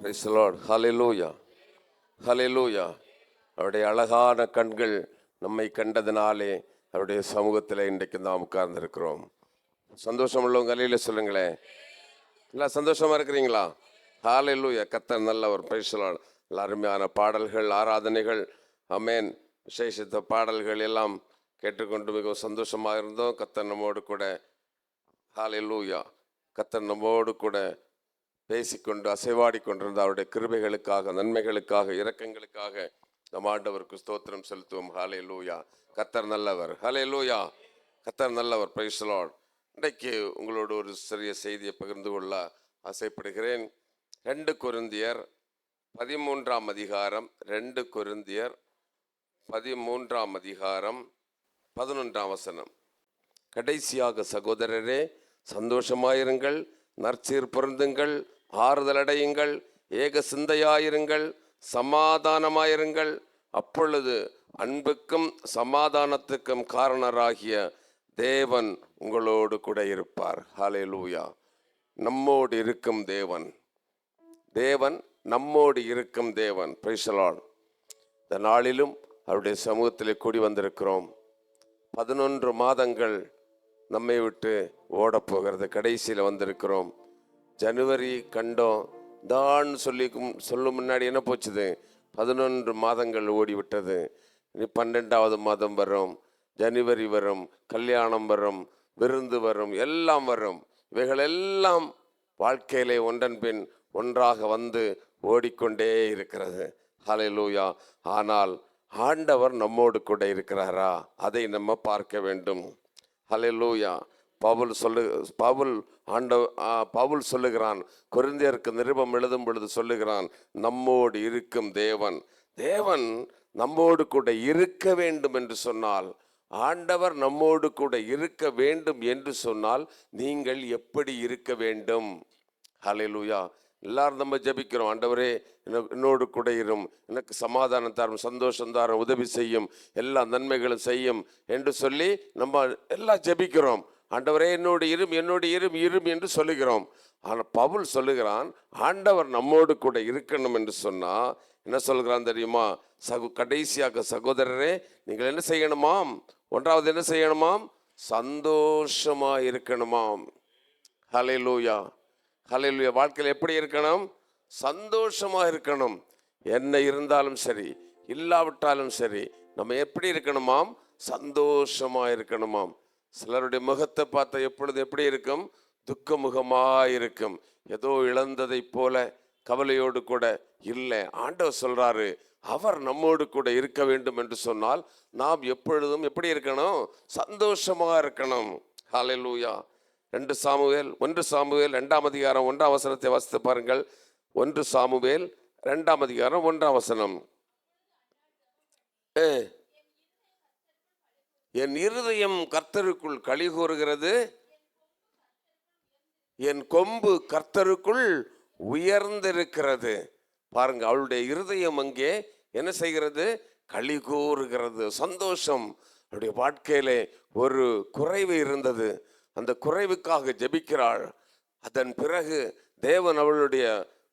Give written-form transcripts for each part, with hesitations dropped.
Price the Lord. Hallelujah, ஹல்லேலூயா. அவருடைய அழகான கண்கள் நம்மை கண்டதினாலே அவருடைய சமூகத்தில் இன்றைக்கு நாம் உட்கார்ந்துருக்கிறோம். சந்தோஷம் உள்ளவங்க அலையில சொல்லுங்களேன். எல்லாம் சந்தோஷமா இருக்கிறீங்களா? ஹல்லேலூயா. கர்த்தர் நல்லவர். Price the Lord. அருமையான பாடல்கள், ஆராதனைகள், ஆமென், விசேஷித்த பாடல்கள் எல்லாம் கேட்டுக்கொண்டு மிகவும் சந்தோஷமாக இருந்தோம். கர்த்தர் நம்மோடு கூட, ஹல்லேலூயா, கர்த்தர் நம்மோடு கூட பேசிக்கொண்டு அசைவாடி கொண்டிருந்த அவருடைய கிருபைகளுக்காக, நன்மைகளுக்காக, இரக்கங்களுக்காக நம் ஆண்டவருக்கு ஸ்தோத்திரம் செலுத்துவோம். ஹல்லேலூயா. கர்த்தர் நல்லவர். ஹல்லேலூயா. கர்த்தர் நல்லவர். Price the Lord. இன்றைக்கு உங்களோடு ஒரு சிறிய செய்தியை பகிர்ந்து கொள்ள ஆசைப்படுகிறேன். 2 கொரிந்தியர் 13ஆம் அதிகாரம், 2 கொரிந்தியர் 13ஆம் அதிகாரம் 11ஆம் வசனம். கடைசியாக சகோதரரே, சந்தோஷமாயிருங்கள், நற்சீர் பொருந்துங்கள், ஆறுதல் அடையுங்கள், ஏக சிந்தையாயிருங்கள், சமாதானமாயிருங்கள். அப்பொழுது அன்புக்கும் சமாதானத்துக்கும் காரணராகிய தேவன் உங்களோடு கூட இருப்பார். ஹல்லேலூயா. நம்மோடு இருக்கும் தேவன், தேவன் நம்மோடு இருக்கும் தேவன். Price the Lord. இந்த நாளிலும் அவருடைய சமூகத்திலே கூடி வந்திருக்கிறோம். 11 மாதங்கள் நம்மை விட்டு ஓடப்போகிறது. கடைசியில் வந்திருக்கிறோம். ஜனவரி கண்டோம் தான் சொல்லும் முன்னாடி என்ன போச்சுது? 11 மாதங்கள் ஓடிவிட்டது. இனி 12ஆவது மாதம் வரும், ஜனவரி வரும், கல்யாணம் வரும், விருந்து வரும், எல்லாம் வரும். இவைகளெல்லாம் வாழ்க்கையிலே ஒன்றன் பின் ஒன்றாக வந்து ஓடிக்கொண்டே இருக்கிறது. ஹல்லேலூயா. ஆனால் ஆண்டவர் நம்மோடு கூட இருக்கிறாரா? அதை நம்ம பார்க்க வேண்டும். ஹல்லேலூயா. பவுல் சொல்லுகிறான், கொரிந்தியருக்கு நிருபம் எழுதும் பொழுது சொல்லுகிறான், நம்மோடு இருக்கும் தேவன். தேவன் நம்மோடு கூட இருக்க வேண்டும் என்று சொன்னால், ஆண்டவர் நம்மோடு கூட இருக்க வேண்டும் என்று சொன்னால் நீங்கள் எப்படி இருக்க வேண்டும்? ஹல்லேலூயா. எல்லாரும் நம்ம ஜெபிக்கிறோம், ஆண்டவரே என்னோடு கூட இரும், எனக்கு சமாதானம் தாரும், சந்தோஷம் தாரும், உதவி செய்யும், எல்லா நன்மைகளும் செய்யும் என்று சொல்லி நம்ம எல்லாம் ஜெபிக்கிறோம். ஆண்டவரே என்னோடு இரும், என்னோடு இரும், இரும் என்று சொல்லுகிறோம். ஆனால் பவுல் சொல்லுகிறான், ஆண்டவர் நம்மோடு கூட இருக்கணும் என்று சொன்னா என்ன சொல்கிறான் தெரியுமா? கடைசியாக சகோதரரே, நீங்கள் என்ன செய்யணுமாம்? 1வது என்ன செய்யணுமாம்? சந்தோஷமா இருக்கணுமாம். ஹல்லேலூயா, ஹல்லேலூயா. வாழ்க்கையில் எப்படி இருக்கணும்? சந்தோஷமா இருக்கணும். என்ன இருந்தாலும் சரி, இல்லாவிட்டாலும் சரி, நம்ம எப்படி இருக்கணுமாம்? சந்தோஷமா இருக்கணுமாம். சிலருடைய முகத்தை பார்த்தா எப்பொழுது எப்படி இருக்கும்? துக்க முகமாயிருக்கும். ஏதோ இழந்ததை போல கவலையோடு கூட இல்லை. ஆண்டவர் சொல்றாரு, அவர் நம்மோடு கூட இருக்க வேண்டும் என்று சொன்னால் நாம் எப்பொழுதும் எப்படி இருக்கணும்? சந்தோஷமா இருக்கணும். ஹல்லேலூயா. 1 சாமுவேல் 2ஆம் அதிகாரம் 1ஆம் வசனத்தை வாசித்து பாருங்கள். 1 சாமுவேல் 2ஆம் அதிகாரம் 1ஆம் வசனம். என் இருதயம் கர்த்தருக்குள் களி கூறுகிறது, என் கொம்பு கர்த்தருக்குள் உயர்ந்திருக்கிறது. பாருங்க, அவளுடைய இருதயம் அங்கே என்ன செய்கிறது? களி கூறுகிறது. சந்தோஷம். அவருடைய வாழ்க்கையிலே ஒரு குறைவு இருந்தது. அந்த குறைவுக்காக ஜெபிக்கிறாள். அதன் பிறகு தேவன் அவளுடைய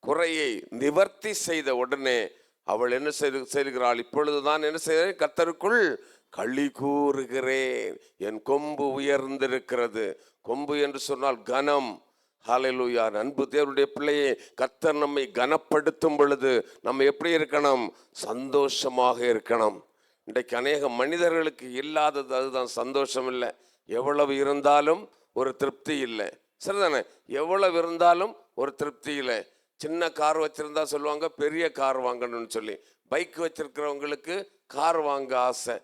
குறையை நிவர்த்தி செய்த உடனே அவள் என்ன செய்கிறாள்? இப்பொழுதுதான் என்ன செய்கிறேன்? கர்த்தருக்குள் களி கூறுகிறேன், என் கொம்பு உயர்ந்திருக்கிறது. கொம்பு என்று சொன்னால் கனம். ஹல்லேலூயா. அன்பு தேவனுடைய பிள்ளையே, கர்த்தர் நம்மை கனப்படுத்தும் பொழுது நம்ம எப்படி இருக்கணும்? சந்தோஷமாக இருக்கணும். இன்றைக்கு அநேக மனிதர்களுக்கு இல்லாதது அதுதான், சந்தோஷம் இல்லை. எவ்வளவு இருந்தாலும் ஒரு திருப்தி இல்லை. சரிதானே? எவ்வளவு இருந்தாலும் ஒரு திருப்தி இல்லை. சின்ன கார் வச்சிருந்தா சொல்லுவாங்க பெரிய கார் வாங்கணும்னு சொல்லி. பைக் வச்சிருக்கிறவங்களுக்கு கார் வாங்க ஆசை.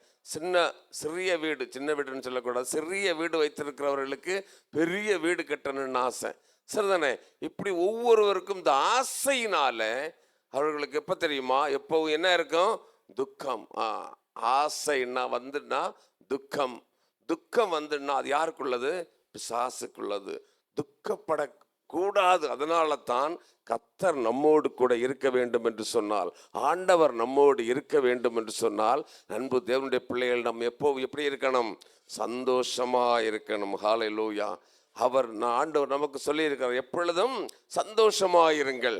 சிறிய வீடு, சின்ன வீடுன்னு சொல்லக்கூடாது, சிறிய வீடு வைத்திருக்கிறவர்களுக்கு பெரிய வீடு கட்டணும்னு ஆசை. சரிதானே? இப்படி ஒவ்வொருவருக்கும் இந்த ஆசையினால அவர்களுக்கு எப்போ தெரியுமா? எப்பவும் என்ன இருக்கும்? துக்கம். ஆசைன்னா வந்துன்னா துக்கம். துக்கம் வந்துன்னா அது யாருக்குள்ளது? பிசாசுக்குள்ளது. துக்கப்படக்கூடாது. அதனால தான் கர்த்தர் நம்மோடு கூட இருக்க வேண்டும் என்று சொன்னால், ஆண்டவர் நம்மோடு இருக்க வேண்டும் என்று சொன்னால், அன்பு தேவனுடைய பிள்ளைகள் நம்ம எப்படி இருக்கணும்? சந்தோஷமா இருக்கணும். ஹல்லேலூயா. ஆண்டவர் நமக்கு சொல்லி இருக்கிறார், எப்பொழுதும் சந்தோஷமாயிருங்கள்.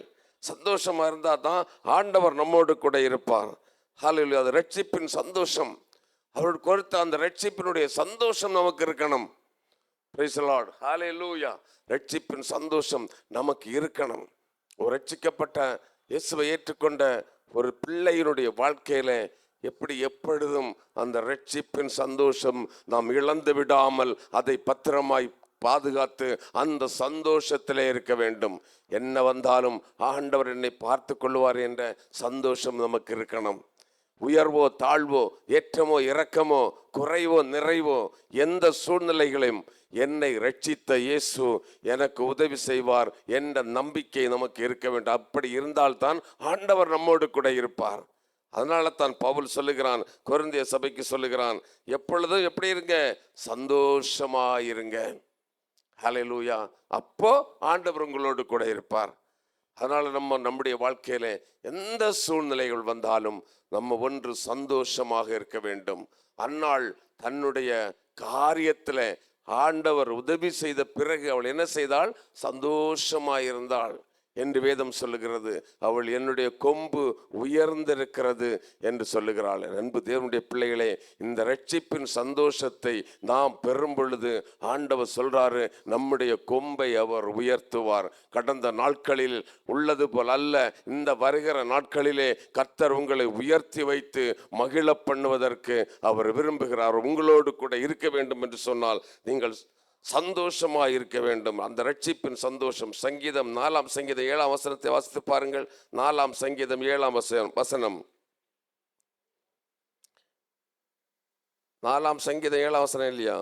சந்தோஷமா இருந்தா தான் ஆண்டவர் நம்மோடு கூட இருப்பார். ஹல்லேலூயா. அது ரட்சிப்பின் சந்தோஷம். அவரோடு கொடுத்த அந்த ரட்சிப்பினுடைய சந்தோஷம் நமக்கு இருக்கணும். Praise the Lord. ஹல்லேலூயா. ரட்சிப்பின் சந்தோஷம் நமக்கு இருக்கணும். ஒரு ரட்சிக்கப்பட்ட இயேசுவை ஏற்றுக்கொண்ட ஒரு பிள்ளையினுடைய வாழ்க்கையில எப்பொழுதும் அந்த ரட்சிப்பின் சந்தோஷம் நாம் இழந்து விடாமல் அதை பத்திரமாய் பாதுகாத்து அந்த சந்தோஷத்திலே இருக்க வேண்டும். என்ன வந்தாலும் ஆண்டவர் என்னை பார்த்து கொள்வார் என்ற சந்தோஷம் நமக்கு இருக்கணும். உயர்வோ தாழ்வோ, ஏற்றமோ இறக்கமோ, குறைவோ நிறைவோ, எந்த சூழ்நிலைகளையும் என்னை ரட்சித்த இயேசு எனக்கு உதவி செய்வார் என்ற நம்பிக்கை நமக்கு இருக்க வேண்டும். அப்படி இருந்தால்தான் ஆண்டவர் நம்மோடு கூட இருப்பார். அதனால தான் பவுல் சொல்லுகிறான், கொரிந்திய சபைக்கு சொல்லுகிறான், எப்பொழுதும் எப்படி இருங்க? சந்தோஷமா இருங்க. ஹல்லேலூயா. அப்போ ஆண்டவர் உங்களோடு கூட இருப்பார். அதனால நம்முடைய வாழ்க்கையில எந்த சூழ்நிலைகள் வந்தாலும் நம்ம ஒன்று சந்தோஷமாக இருக்க வேண்டும். அன்னாள் தன்னுடைய காரியத்துல ஆண்டவர் உதவி செய்த பிறகு அவள் என்ன செய்தாள்? சந்தோஷமாயிருந்தாள் என்று வேதம் சொல்லுகிறது. அவள் என்னுடைய கொம்பு உயர்ந்திருக்கிறது என்று சொல்லுகிறாள். அன்பு தேவனுடைய பிள்ளைகளே, இந்த ரட்சிப்பின் சந்தோஷத்தை நாம் பெறும் பொழுது ஆண்டவர் சொல்றாரு, நம்முடைய கொம்பை அவர் உயர்த்துவார். கடந்த நாட்களில் உள்ளது போல் அல்ல, இந்த வருகிற நாட்களிலே கர்த்தர் உங்களை உயர்த்தி வைத்து மகிழ பண்ணுவதற்கு அவர் விரும்புகிறார். உங்களோடு கூட இருக்க வேண்டும் என்று சொன்னால் நீங்கள் சந்தோஷமாக இருக்க வேண்டும். அந்த ரட்சிப்பின் சந்தோஷம். சங்கீதம் 4 சங்கீதம் 7 வசனத்தை வாசித்து பாருங்கள். 4 சங்கீதம் 7 வசனம். 4 சங்கீதம் 7 வசனம் இல்லையா?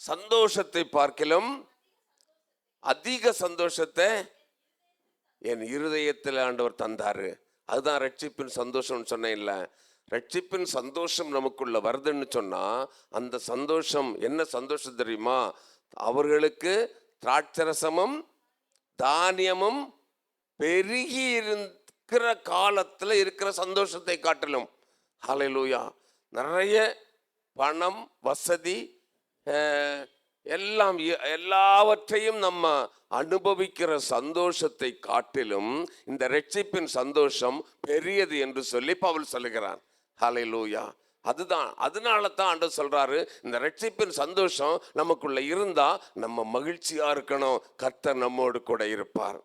சந்தோஷத்தை பார்க்கிலும் அதிக சந்தோஷத்தை என் இருதயத்தில் ஆண்டவர் தந்தாரு. அதுதான் ரட்சிப்பின் சந்தோஷம் சொன்னேன் இல்ல. ரட்சிப்பின் சந்தோஷம் நமக்குள்ள வருதுன்னு சொன்னா அந்த சந்தோஷம் என்ன சந்தோஷம் தெரியுமா? அவர்களுக்கு திராட்சரசமும் தானியமும் பெருகி இருக்கிற காலத்துல இருக்கிற சந்தோஷத்தை காட்டிலும். ஹல்லேலூயா. நிறைய பணம் வசதி எல்லாவற்றையும் நம்ம அனுபவிக்கிற சந்தோஷத்தை காட்டிலும் இந்த ரட்சிப்பின் சந்தோஷம் பெரியது என்று சொல்லி பவுல் சொல்லுகிறான். ஹல்லேலூயா. அதனால தான் ஆண்டவர் சொல்றாரு, இந்த ரட்சிப்பின் சந்தோஷம் நமக்குள்ள இருந்தா நம்ம மகிழ்ச்சியா இருக்கணும். கர்த்தர் நம்மோடு கூட இருப்பார்.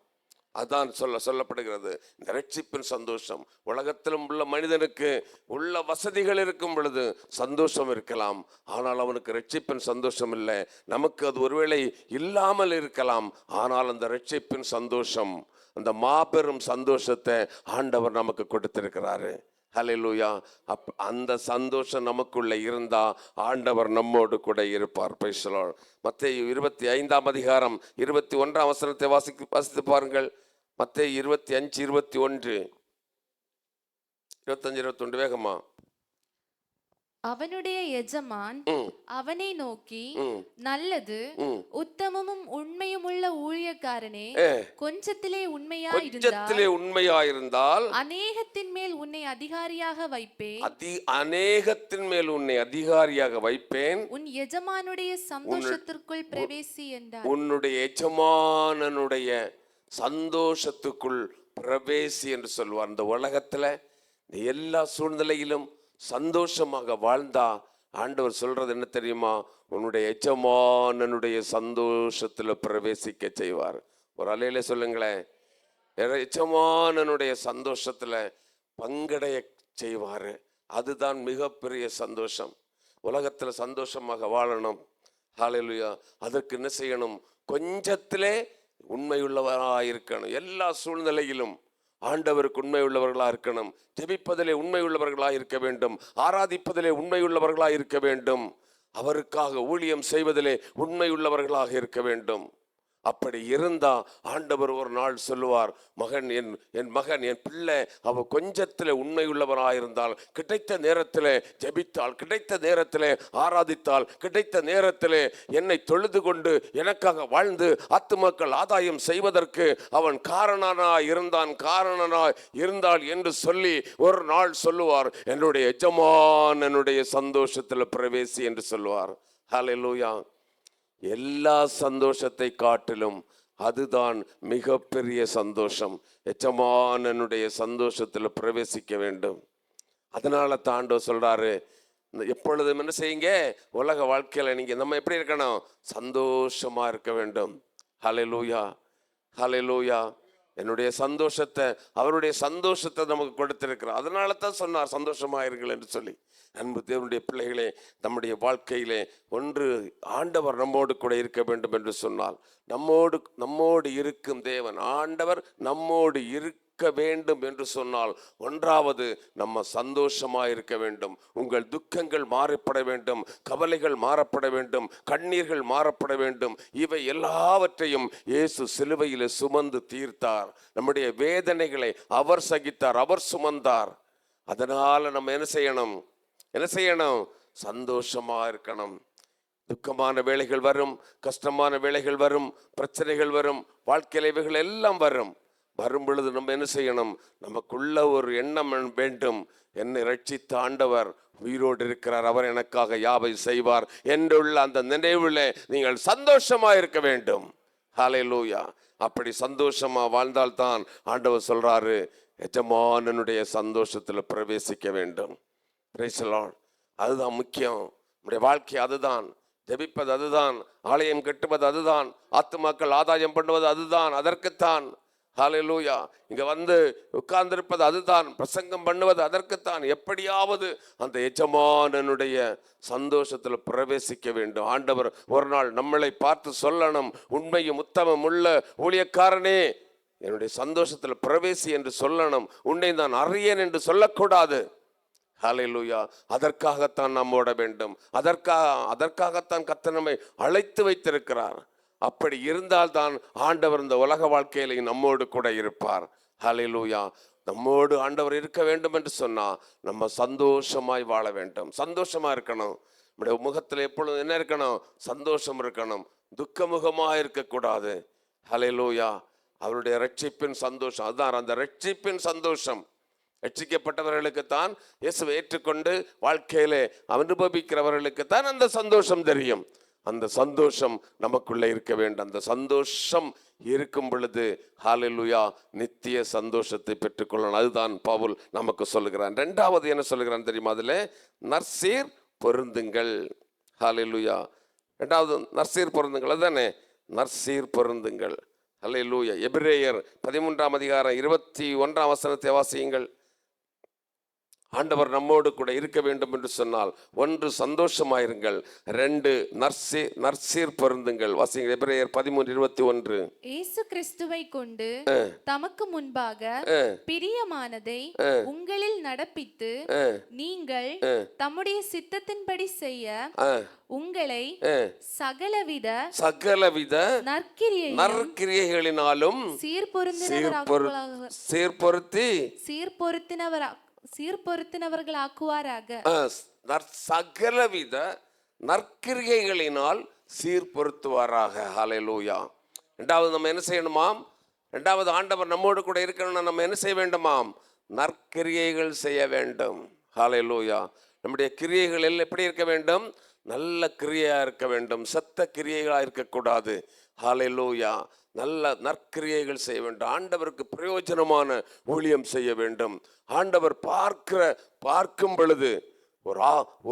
அதான் சொல்லப்படுகிறது. இந்த ரட்சிப்பின் சந்தோஷம். உலகத்திலும் உள்ள மனிதனுக்கு உள்ள வசதிகள் இருக்கும் பொழுது சந்தோஷம் இருக்கலாம், ஆனால் அவனுக்கு ரட்சிப்பின் சந்தோஷம் இல்லை. நமக்கு அது ஒருவேளை இல்லாமல் இருக்கலாம், ஆனால் அந்த ரட்சிப்பின் சந்தோஷம், அந்த மாபெரும் சந்தோஷத்தை ஆண்டவர் நமக்கு கொடுத்திருக்கிறாரு. ஹல்லேலூயா. அந்த சந்தோஷம் நமக்குள்ள இருந்தா ஆண்டவர் நம்மோடு கூட இருப்பார். Price the Lord. மத்தேயு 25 அதிகாரம் 21 வசனத்தை வாசித்து பாருங்கள். மத்தேயு 25 21 25 21 வேகமா. அவனுடைய எஜமான் அவனை நோக்கி, நல்லது உத்தமமும் உண்மையும் உள்ள ஊழியக்காரனே, கொஞ்சத்திலே உண்மையாயிருந்தால் அநேகத்தின் மேல் உன்னை அதிகாரியாக வைப்பேன். அநேகத்தின் மேல் உன்னை அதிகாரியாக வைப்பேன். உன் எஜமானுடைய சந்தோஷத்திற்குள் பிரவேசி என்றார். உன்னுடைய எஜமானனுடைய சந்தோஷத்துக்குள் பிரவேசி என்று சொல்வார். இந்த உலகத்துல எல்லா சூழ்நிலையிலும் சந்தோஷமாக வாழ்ந்தா ஆண்டவர் சொல்றது என்ன தெரியுமா? உன்னுடைய எஜமானனுடைய சந்தோஷத்துல பிரவேசிக்க செய்வார். ஒரு அலையில சொல்லுங்களேன், எஜமானனுடைய சந்தோஷத்துல பங்கடைய செய்வாரு. அதுதான் மிகப்பெரிய சந்தோஷம். உலகத்துல சந்தோஷமாக வாழணும். ஹல்லேலூயா. அதற்கு என்ன செய்யணும்? கொஞ்சத்திலே உண்மையுள்ளவராக இருக்கணும். எல்லா சூழ்நிலையிலும் ஆண்டவருக்கு உண்மை உள்ளவர்களாக இருக்கணும். ஜெபிப்பதிலே உண்மை உள்ளவர்களாக இருக்க வேண்டும். ஆராதிப்பதிலே உண்மை உள்ளவர்களாக இருக்க வேண்டும். அவருக்காக ஊழியம் செய்வதிலே உண்மை உள்ளவர்களாக இருக்க வேண்டும். அப்படி இருந்தா ஆண்டவர் ஒரு நாள் சொல்லுவார், என் மகன் என் பிள்ளை அவ கொஞ்சத்துல உண்மை உள்ளவராயிருந்தால், கிடைத்த நேரத்திலே ஜெபித்தால், கிடைத்த நேரத்திலே ஆராதித்தால், கிடைத்த நேரத்திலே என்னை தொழுது கொண்டு எனக்காக வாழ்ந்து ஆத்துமாக்கள் ஆதாயம் செய்வதற்கு அவன் காரணனாய் இருந்தாள் என்று சொல்லி ஒரு நாள் சொல்லுவார், என்னுடைய எஜமான் என்னுடைய சந்தோஷத்துல பிரவேசி என்று சொல்லுவார். ஹல்லேலூயா. எல்லா சந்தோஷத்தை காட்டிலும் அதுதான் மிகப்பெரிய சந்தோஷம். எஜமானனுடைய சந்தோஷத்துல பிரவேசிக்க வேண்டும். அதனால ஆண்டவர் சொல்றாரு, எப்பொழுதும் என்ன செய்யுங்க, உலக வாழ்க்கையில நீங்க நம்ம எப்படி இருக்கணும், சந்தோஷமா இருக்க வேண்டும். ஹல்லேலூயா, ஹல்லேலூயா. என்னுடைய சந்தோஷத்தை, அவருடைய சந்தோஷத்தை நமக்கு கொடுத்திருக்கிறார். அதனால தான் சொன்னார் சந்தோஷமா இருங்கள் என்று சொல்லி. அன்பு தேவனுடைய பிள்ளைகளே, நம்முடைய வாழ்க்கையிலே ஒன்று, ஆண்டவர் நம்மோடு கூட இருக்க வேண்டும் என்று சொன்னால், நம்மோடு இருக்கும் தேவன் ஆண்டவர் நம்மோடு இருக்க வேண்டும் என்று சொன்னால், ஒன்றாவது நம்ம சந்தோஷமா இருக்க வேண்டும். உங்கள் துக்கங்கள் மாறப்பட வேண்டும், கவலைகள் மாறப்பட வேண்டும், கண்ணீர்கள் மாறப்பட வேண்டும். இவை எல்லாவற்றையும் இயேசு சிலுவையில் சுமந்து தீர்த்தார். நம்முடைய வேதனைகளை அவர் சகித்தார், அவர் சுமந்தார். அதனால நம்ம என்ன செய்யணும், சந்தோஷமா இருக்கணும். துக்கமான வேளைகள் வரும், கஷ்டமான வேளைகள் வரும், பிரச்சனைகள் வரும், வாழ்க்கையில இவைகள் எல்லாம் வரும் பொழுது நம்ம என்ன செய்யணும், நமக்குள்ள ஒரு எண்ணம் வேண்டும், என்னை ரட்சித்த ஆண்டவர் உயிரோடு இருக்கிறார், அவர் எனக்காக யாவை செய்வார் என்றுள்ள அந்த நினைவில் நீங்கள் சந்தோஷமா இருக்க வேண்டும். ஹல்லேலூயா. அப்படி சந்தோஷமா வாழ்ந்தால்தான் ஆண்டவர் சொல்றாரு, எஜமானனுடைய சந்தோஷத்துல பிரவேசிக்க வேண்டும். Praise the Lord. அதுதான் முக்கியம். நம்முடைய வாழ்க்கை அதுதான். ஜெபிப்பது அதுதான், ஆலயம் கட்டுவது அதுதான், ஆத்துமாக்கள் ஆதாயம் பண்ணுவது அதுதான், அதற்குத்தான். ஹல்லேலூயா. இங்க வந்து உட்கார்ந்திருப்பது அதுதான், பிரசங்கம் பண்ணுவது அதற்குத்தான். எப்படியாவது அந்த எஜமானனுடைய சந்தோஷத்துல பிரவேசிக்க வேண்டும். ஆண்டவர் ஒரு நாள் நம்மளை பார்த்து சொல்லணும், உண்மையும் உத்தமம் உள்ள ஊழியக்காரனே, என்னுடைய சந்தோஷத்துல பிரவேசி என்று சொல்லணும். உன்னை நான் அறியேன் என்று சொல்லக்கூடாது. ஹல்லேலூயா. அதற்காகத்தான் நாம் ஓட வேண்டும். அதற்காகத்தான் கர்த்தர் நம்மை அழைத்து வைத்திருக்கிறார். அப்படி இருந்தால்தான் ஆண்டவர் இந்த உலக வாழ்க்கையில நம்மோடு கூட இருப்பார். ஹல்லேலூயா. நம்மோடு ஆண்டவர் இருக்க வேண்டும் என்று சொன்னா நம்ம சந்தோஷமாய் வாழ வேண்டும். சந்தோஷமா இருக்கணும். நம்முடைய முகத்துல எப்பொழுதும் என்ன இருக்கணும், சந்தோஷம் இருக்கணும். துக்கமுகமாக இருக்கக்கூடாது. ஹல்லேலூயா. அவருடைய ரட்சிப்பின் சந்தோஷம் அதுதான். அந்த ரட்சிப்பின் சந்தோஷம் ரட்சிக்கப்பட்டவர்களுக்குத்தான், இயேசுவை ஏற்றுக்கொண்டு வாழ்க்கையிலே அனுபவிக்கிறவர்களுக்குத்தான் அந்த சந்தோஷம் தெரியும். அந்த சந்தோஷம் நமக்குள்ள இருக்க வேண்டும். அந்த சந்தோஷம் இருக்கும் பொழுது ஹல்லேலூயா, நித்திய சந்தோஷத்தை பெற்றுக்கொள்ளணும். அதுதான் பவுல் நமக்கு சொல்லுகிறான். இரண்டாவது என்ன சொல்லுகிறான் தெரியுமா? அதுல நற்சீர் பொருந்துங்கள். ஹல்லேலூயா. இரண்டாவது நற்சீர் பொருந்துங்கள், அதுதானே, நற்சீர் பொருந்துங்கள். ஹல்லேலூயா. எபிரேயர் 13ஆம் அதிகாரம் 21ஆம் வசனத்தை வாசியுங்கள். ஆண்டவர் நம்மோடு கூட இருக்க வேண்டும் என்று சொன்னால், ஒன்று சந்தோஷமாயிருங்கள், ரெண்டு நற்சீர் பொருந்துங்கள். வாசியுங்கள். எபிரேயர் 13:21. இயேசு கிறிஸ்துவை கொண்டு தமக்கு முன்பாக பிரியமானதை உங்களில் நடப்பித்து நீங்கள் தம்முடைய சித்தத்தின்படி செய்ய உங்களை சகலவித நற்கிரியைகளினாலும் சீர்பொருத்தினவர்களாக்குவாராக. சகலவித நற்கிரியைகளினால் சீர்பொருத்துவாராக. ஹல்லேலூயா. இரண்டாவது நம்ம என்ன செய்யணுமாம்? இரண்டாவது ஆண்டவர் நம்மோடு கூட இருக்கணும்னா நம்ம என்ன செய்ய வேண்டுமாம்? நற்கிரியைகள் செய்ய வேண்டும். ஹல்லேலூயா. நம்முடைய கிரியைகள் எல்லாம் எப்படி இருக்க வேண்டும்? நல்ல கிரியையா இருக்க வேண்டும். செத்த கிரியைகளா இருக்கக்கூடாது. ஹல்லேலூயா. நல்ல நற்கிரியைகள் செய்ய வேண்டும். ஆண்டவருக்கு பிரயோஜனமான ஊழியம் செய்ய வேண்டும். ஆண்டவர் பார்க்கும் பொழுது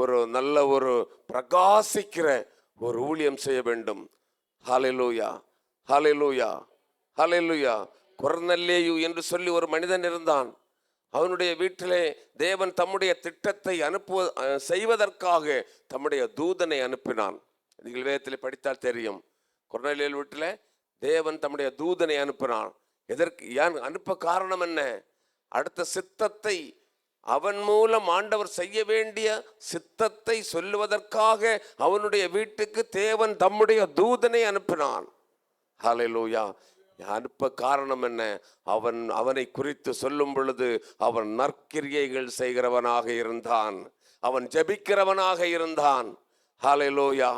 ஒரு நல்ல ஒரு பிரகாசிக்கிற ஒரு ஊழியம் செய்ய வேண்டும். ஹல்லேலூயா, ஹல்லேலூயா, ஹல்லேலூயா. கொர்நேலியு என்று சொல்லி ஒரு மனிதன் இருந்தான். அவனுடைய வீட்டிலே தேவன் தம்முடைய திட்டத்தை செய்வதற்காக தம்முடைய தூதனை அனுப்பினான். நீங்கள் வேதத்தில் படித்தால் தெரியும். கொர்நேலியு வீட்டில் தேவன் தம்முடைய தூதனை அனுப்பினான். எதற்கு அனுப்ப காரணம் என்ன? அடுத்த சித்தத்தை, அவன் மூலம் ஆண்டவர் செய்ய வேண்டிய சித்தத்தை சொல்லுவதற்காக அவனுடைய வீட்டுக்கு தேவன் தம்முடைய தூதனை அனுப்பினான். ஹல்லேலூயா. அனுப்ப காரணம் என்ன? அவனை குறித்து சொல்லும் பொழுது அவன் நற்கிரியைகள் செய்கிறவனாக இருந்தான், அவன் ஜெபிக்கிறவனாக இருந்தான். ஹல்லேலூயா.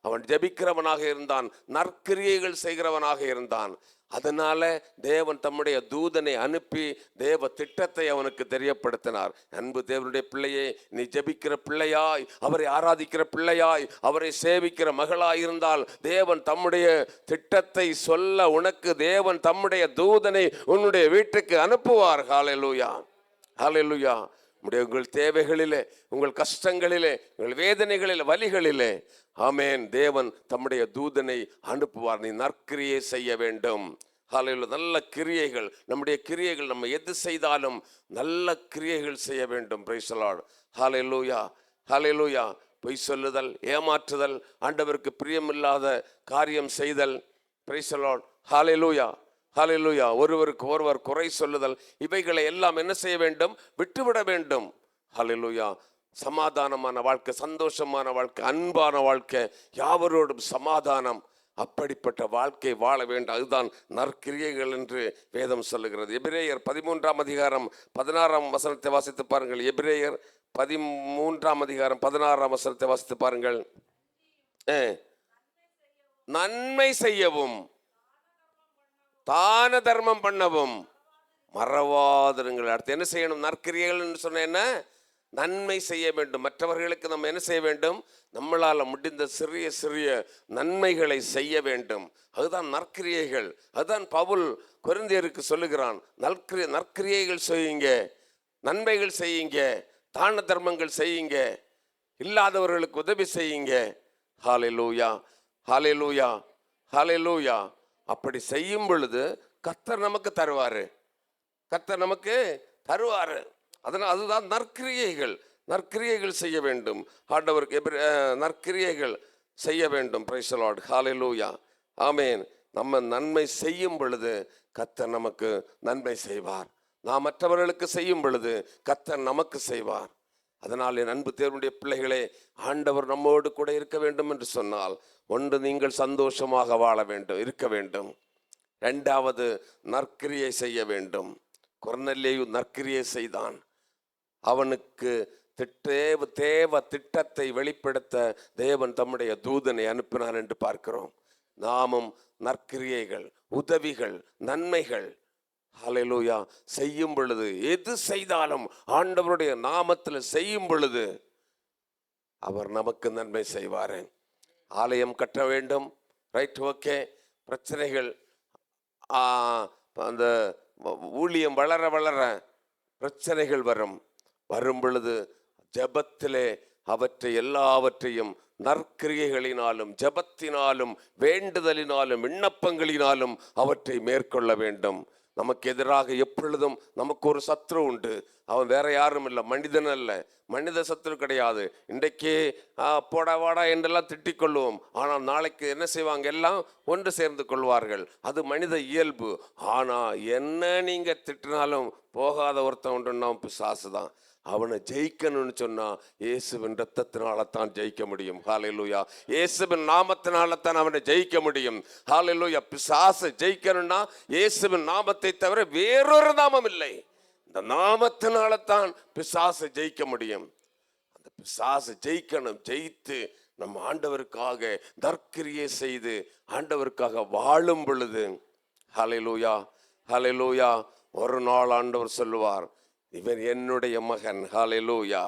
அவன் ஜெபிக்கிறவனாக இருந்தான், நற்கிரியைகள் செய்கிறவனாக இருந்தான். அதனால தேவன் தம்முடைய தூதனை அனுப்பி தேவ திட்டத்தை அவனுக்கு தெரியப்படுத்தினார். அன்பு தேவனுடைய பிள்ளையே, நீ ஜெபிக்கிற பிள்ளையாய், அவரை ஆராதிக்கிற பிள்ளையாய், அவரை சேவிக்கிற மகளாய் இருந்தால் தேவன் தம்முடைய திட்டத்தை சொல்ல உனக்கு தேவன் தம்முடைய தூதனை உன்னுடைய வீட்டுக்கு அனுப்புவார். ஹல்லேலூயா, ஹல்லேலூயா. உங்கள் தேவைகளிலே, உங்கள் கஷ்டங்களிலே, உங்கள் வேதனைகளிலே, வலிகளிலே, ஆமென், தேவன் தம்முடைய தூதனை அனுப்புவார். நீ நற்கிரியை செய்ய வேண்டும். ஹல்லேலூயா. நல்ல கிரியைகள், நம்முடைய கிரியைகள், நம்ம எது செய்தாலும் நல்ல கிரியைகள் செய்ய வேண்டும். Praise the Lord. Hallelujah, hallelujah. பொய் சொல்லுதல், ஏமாற்றுதல், ஆண்டவருக்கு பிரியமில்லாத காரியம் செய்தல், பிரைஸ் தி லார்ட். ஹல்லேலூயா, ஹல்லேலூயா. ஒருவருக்கு ஒருவர் குறை சொல்லுதல், இவைகளை எல்லாம் என்ன செய்ய வேண்டும்? விட்டுவிட வேண்டும். ஹல்லேலூயா. சமாதானமான வாழ்க்கை, சந்தோஷமான வாழ்க்கை, அன்பான வாழ்க்கை, யாவரோடும் சமாதானம், அப்படிப்பட்ட வாழ்க்கை வாழ வேண்டும். அதுதான் நற்கிரியைகள் என்று வேதம் சொல்லுகிறது. எபிரேயர் 13ஆம் அதிகாரம் 16ஆம் வசனத்தை வாசித்து பாருங்கள். எபிரேயர் 13ஆம் அதிகாரம் 16ஆம் வசனத்தை வாசித்து பாருங்கள். நன்மை செய்யவும் தான தர்மம் பண்ணவும் மறவாதிருங்கள். அடுத்து என்ன செய்யணும்? நற்கிரியைகள் என்று சொன்ன என்ன? நன்மை செய்ய வேண்டும். மற்றவர்களுக்கு நம்ம என்ன செய்ய வேண்டும்? நம்மளால் முடிந்த சிறிய சிறிய நன்மைகளை செய்ய வேண்டும். அதுதான் நற்கிரியைகள். அதுதான் பவுல் கொரிந்தியருக்கு சொல்லுகிறான். நற்கிரியைகள் செய்யுங்க, நன்மைகள் செய்யுங்க, தான தர்மங்கள் செய்யுங்க, இல்லாதவர்களுக்கு உதவி செய்யுங்க. ஹல்லேலூயா, ஹல்லேலூயா, ஹல்லேலூயா. அப்படி செய்யும் பொழுது கர்த்தர் நமக்கு தருவாரு, கர்த்தர் நமக்கு தருவாரு. அதனால் அதுதான் நற்கிரியைகள். நற்கிரியைகள் செய்ய வேண்டும். ஆண்டவருக்கு நற்கிரியைகள் செய்ய வேண்டும். Praise the Lord. Hallelujah, amen. நம்ம நன்மை செய்யும் பொழுது கர்த்தர் நமக்கு நன்மை செய்வார். நாம் மற்றவர்களுக்கு செய்யும் பொழுது கர்த்தர் நமக்கு செய்வார். அதனால் என் அன்பு தேவனுடைய பிள்ளைகளே, ஆண்டவர் நம்மோடு கூட இருக்க வேண்டும் என்று சொன்னால், ஒன்று, நீங்கள் சந்தோஷமாக வாழ வேண்டும், இருக்க வேண்டும். இரண்டாவது, நற்கிரியை செய்ய வேண்டும். கொர்நேலியு நற்கிரியை செய்தான். அவனுக்கு தேவ திட்டத்தை வெளிப்படுத்த தேவன் தம்முடைய தூதனை அனுப்பினார் என்று பார்க்கிறோம். நாமும் நற்கிரியைகள், உதவிகள், நன்மைகள், ஹல்லேலூயா, செய்யும் பொழுது, எது செய்தாலும் ஆண்டவருடைய நாமத்தில் செய்யும் பொழுது அவர் நமக்கு நன்மை செய்வார். ஆலயம் கட்ட வேண்டும், ரைட், ஓகே. பிரச்சனைகள், அந்த ஊழியம் வளர வளர பிரச்சனைகள் வரும் பொழுது ஜெபத்திலே அவற்றை எல்லாவற்றையும் நற்கிரியைகளினாலும் ஜெபத்தினாலும் வேண்டுதலினாலும் விண்ணப்பங்களினாலும் அவற்றை மேற்கொள்ள வேண்டும். நமக்கு எதிராக எப்பொழுதும் நமக்கு ஒரு சத்ரு உண்டு. அவன் வேற யாரும் இல்லை, மனிதன் அல்ல. மனித சத்ரு கிடையாது. இன்றைக்கு போடா வாடா என்றெல்லாம் திட்டிக் கொள்வோம். ஆனால் நாளைக்கு என்ன செய்வாங்க? எல்லாம் ஒன்று சேர்ந்து கொள்வார்கள். அது மனித இயல்பு. ஆனால் என்ன நீங்க திட்டினாலும் போகாத ஒருத்தன் உண்டுன்னா பிசாசு தான். அவனை ஜெயிக்கணும்னு சொன்னா இயேசுவின் ரத்தத்தினால தான் ஜெயிக்க முடியும். ஹல்லேலூயா. இயேசுவின் நாமத்தினால தான் அவனை ஜெயிக்க முடியும். ஹல்லேலூயா. பிசாசை ஜெயிக்கணும்னா இயேசுவின் நாமத்தை தவிர வேறொரு நாமம் இல்லை. இந்த நாமத்தினால தான் பிசாசை ஜெயிக்க முடியும். அந்த பிசாசை ஜெயிக்கணும். ஜெயித்து நம்ம ஆண்டவருக்காக நற்கிரியை செய்து ஆண்டவருக்காக வாழும் பொழுது, ஹல்லேலூயா, ஹல்லேலூயா, ஒரு நாள் ஆண்டவர் சொல்லுவார், இவன் என்னுடைய மகன். ஹல்லேலூயா,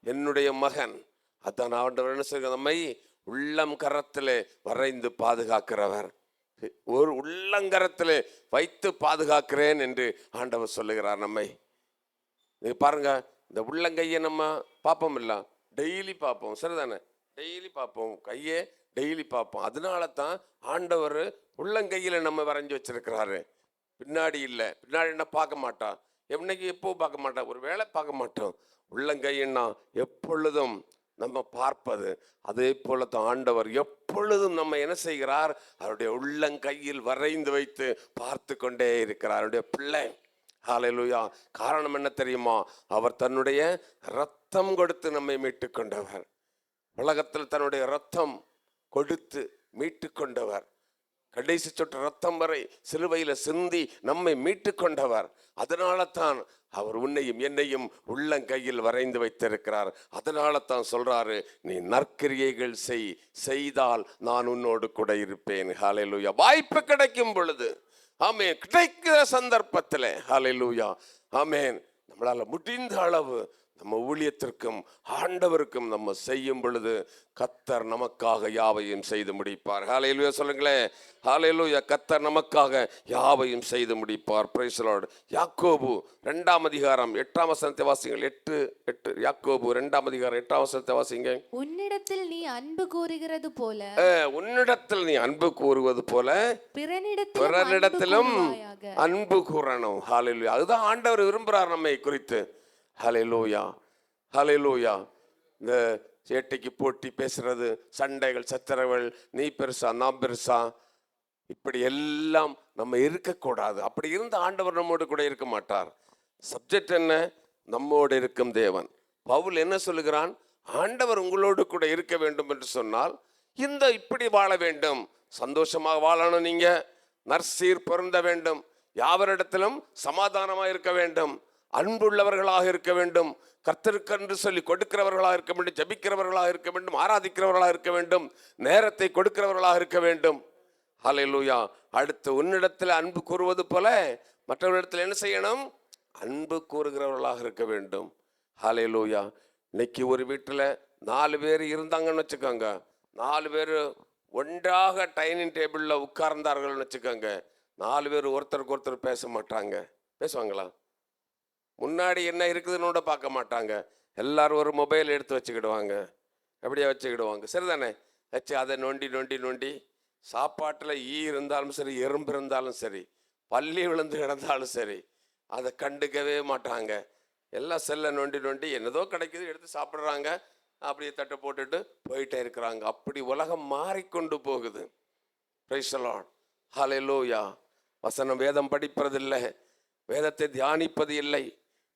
என்னுடைய மகன். அதான் ஆண்டவர் என்ன சொல்கிறார்? நம்மை உள்ளம் கரத்திலே வரைந்து பாதுகாக்கிறவர். ஒரு உள்ளங்கரத்திலே வைத்து பாதுகாக்கிறேன் என்று ஆண்டவர் சொல்லுகிறார். நம்மை நீங்க பாருங்க, இந்த உள்ளங்கையை நம்ம பார்ப்போம், இல்லை டெய்லி பார்ப்போம், சரிதானே? டெய்லி பார்ப்போம், கையே டெய்லி பார்ப்போம். அதனால தான் ஆண்டவர் உள்ளங்கையில நம்ம வரைஞ்சி வச்சிருக்கிறாரு. பின்னாடி இல்லை. பின்னாடி என்ன பார்க்க மாட்டான், என்னைக்கு எப்போ பார்க்க மாட்டோம், ஒரு வேளை பார்க்க மாட்டோம். உள்ளங்கைன்னா எப்பொழுதும் நம்ம பார்ப்பது. அதே போல தான் ஆண்டவர் எப்பொழுதும் நம்ம என்ன செய்கிறார்? அவருடைய உள்ளங்கையில் வரைந்து வைத்து பார்த்து கொண்டே இருக்கிறார். அவருடைய பிள்ளை. ஹல்லேலூயா. காரணம் என்ன தெரியுமா? அவர் தன்னுடைய ரத்தம் கொடுத்து நம்மை மீட்டு கொண்டவர். உலகத்தில் தன்னுடைய ரத்தம் கொடுத்து மீட்டு கொண்டவர். கடைசி சொட்டு ரத்தம் வரை சிலுவையில சிந்தி நம்மை மீட்டு கொண்டவர். அதனால தான் அவர் உன்னையும் என்னையும் உள்ளங்கையில் வரைந்து வைத்திருக்கிறார். அதனால தான் சொல்றாரு, நீ நற்கிரியைகள் செய்தால் நான் உன்னோடு கூட இருப்பேன். ஹல்லேலூயா. வாய்ப்பு கிடைக்கும் பொழுது, ஆமென், கிடைக்கிற சந்தர்ப்பத்தில், ஹல்லேலூயா, ஆமென், நம்மளால முடிந்த அளவு நம்ம ஊழியத்திற்கும் ஆண்டவருக்கும் நம்ம செய்யும் பொழுது கர்த்தர் நமக்காக யாவையும் செய்து முடிப்பார். ஹல்லேலூயா சொல்லுங்களேன். ஹல்லேலூயா. கர்த்தர் நமக்காக யாவையும் செய்து முடிப்பார். Price the Lord. யாக்கோபு 2ஆம் அதிகாரம் 8ஆம் வசனத்தை வாசிங்கள். 8 யாக்கோபு 2ஆம் அதிகாரம் 8ஆம் வசனத்தை வாசிங்க. உன்னிடத்தில் நீ அன்பு கூறுகிறது போல, உன்னிடத்தில் நீ அன்பு கூறுவது போல பிறனிடத்திலும் அன்பு கூறணும். ஹல்லேலூயா. அதுதான் ஆண்டவர் விரும்புகிறார் நம்மை குறித்து. ஹல்லேலூயா. ஹல்லேலூயா. இந்த சேட்டைக்கு போட்டி பேசுறது, சண்டைகள், சச்சரவுகள், நீ பெருசா நான் பெருசா, இப்படி எல்லாம் நம்ம இருக்கக்கூடாது. அப்படி இருந்த ஆண்டவர் நம்மோடு கூட இருக்க மாட்டார். சப்ஜெக்ட் என்ன? நம்மோடு இருக்கும் தேவன். பவுல் என்ன சொல்லுகிறான்? ஆண்டவர் உங்களோடு கூட இருக்க வேண்டும் என்று சொன்னால் இப்படி வாழ வேண்டும். சந்தோஷமாக வாழணும். நீங்க நற்சீர் பொருந்த வேண்டும். யாவரிடத்திலும் சமாதானமாக இருக்க வேண்டும். அன்புள்ளவர்களாக இருக்க வேண்டும். கர்த்தருக்கென்று சொல்லி கொடுக்கிறவர்களாக இருக்க வேண்டும். ஜபிக்கிறவர்களாக இருக்க வேண்டும். ஆராதிக்கிறவர்களாக இருக்க வேண்டும். நேரத்தை கொடுக்கிறவர்களாக இருக்க வேண்டும். ஹல்லேலூயா. அடுத்து, உன்னிடத்தில் அன்பு கூறுவது போல மற்றவர்களிடத்தில் என்ன செய்யணும்? அன்பு கூறுகிறவர்களாக இருக்க வேண்டும். ஹல்லேலூயா. இன்னைக்கு ஒரு வீட்டில் 4 பேர் இருந்தாங்கன்னு வச்சுக்கோங்க. 4 பேர் ஒன்றாக டைனிங் டேபிளில் உட்கார்ந்தார்கள்னு வச்சுக்கோங்க. 4 பேர் ஒருத்தருக்கு ஒருத்தர் பேச மாட்டாங்க. பேசுவாங்களா? முன்னாடி என்ன இருக்குதுன்னு கூட பார்க்க மாட்டாங்க. எல்லாரும் ஒரு மொபைல் எடுத்து வச்சுக்கிடுவாங்க. அப்படியே வச்சுக்கிடுவாங்க. சரிதானே? வச்சு அதை நோண்டி நோண்டி நோண்டி, சாப்பாட்டில் இருந்தாலும் சரி, எறும்பு இருந்தாலும் சரி, பள்ளி விழுந்து கிடந்தாலும் சரி, அதை கண்டுக்கவே மாட்டாங்க. எல்லாம் செல்லை நோண்டி நோண்டி என்னதோ கிடைக்குது எடுத்து சாப்பிட்றாங்க. அப்படியே தட்டை போட்டுட்டு போயிட்டே இருக்கிறாங்க. அப்படி உலகம் மாறிக்கொண்டு போகுது. Praise the Lord. ஹல்லேலூயா. வசனம் வேதம் படிப்பதில்லை, வேதத்தை தியானிப்பது இல்லை,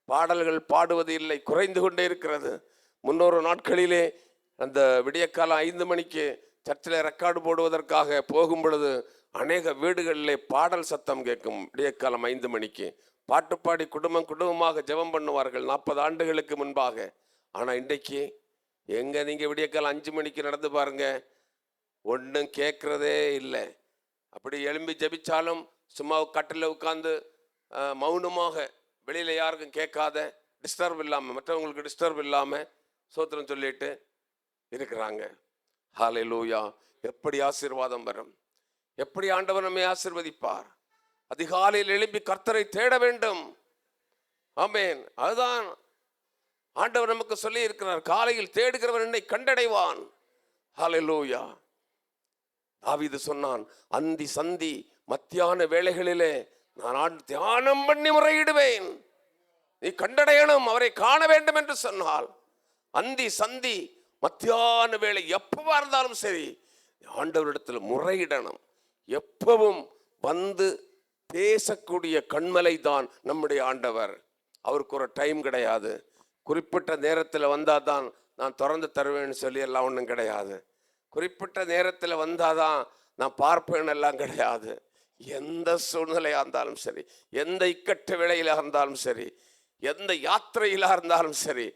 பாடல்கள் பாடுவது இல்லை, குறைந்து கொண்டே இருக்கிறது. முன்னொரு நாட்களிலே அந்த விடியற்காலம் 5 மணிக்கு சர்ச்சில் ரெக்கார்டு போடுவதற்காக போகும் பொழுது அநேக வீடுகளிலே பாடல் சத்தம் கேட்கும். விடியற்காலம் 5 மணிக்கு பாட்டு பாடி குடும்பமாக ஜெபம் பண்ணுவார்கள் 40 ஆண்டுகளுக்கு முன்பாக. ஆனால் இன்றைக்கு எங்கே நீங்கள் விடியற்காலம் 5 மணிக்கு நடந்து பாருங்க, ஒன்றும் கேட்குறதே இல்லை. அப்படி எழும்பி ஜெபிச்சாலும் சும்மா கட்டில் உட்காந்து மௌனமாக, வெளியில் யாருக்கும் கேட்காத, டிஸ்டர்ப் இல்லாமல், மற்றவங்களுக்கு டிஸ்டர்ப் இல்லாமல் சோத்திரம் சொல்லிட்டு இருக்கிறாங்க. ஹல்லேலூயா. எப்படி ஆசீர்வாதம் வரும்? எப்படி ஆண்டவர் நம்மை ஆசீர்வதிப்பார்? அதிகாலையில் எழும்பி கர்த்தரை தேட வேண்டும். ஆமென். அதுதான் ஆண்டவர் நமக்கு சொல்லி இருக்கிறார். காலையில் தேடுகிறவன் என்னை கண்டடைவான். ஹல்லேலூயா. தாவீது சொன்னான், அந்தி சந்தி மத்தியான வேளைகளிலே நான் தியானம் பண்ணி முறையிடுவேன். நீ கண்டடையணும், அவரை காண வேண்டும் என்று சொன்னால் அந்தி சந்தி மத்தியான வேளை எப்பவா இருந்தாலும் சரி ஆண்டவரிடத்தில் முறையிடணும். எப்பவும் வந்து பேசக்கூடிய கண்மலை தான் நம்முடைய ஆண்டவர். அவருக்கு ஒரு டைம் கிடையாது. குறிப்பிட்ட நேரத்தில் வந்தாதான் நான் திறந்து தருவேன்னு சொல்லி எல்லாம் ஒன்றும் கிடையாது. குறிப்பிட்ட நேரத்தில் வந்தாதான் நான் பார்ப்பேன் எல்லாம் கிடையாது. எந்த சூழ்நிலையாக இருந்தாலும் சரி, எந்த இக்கட்டு வேளையிலாக இருந்தாலும் சரி, எந்த யாத்திரையிலாக இருந்தாலும் சரி,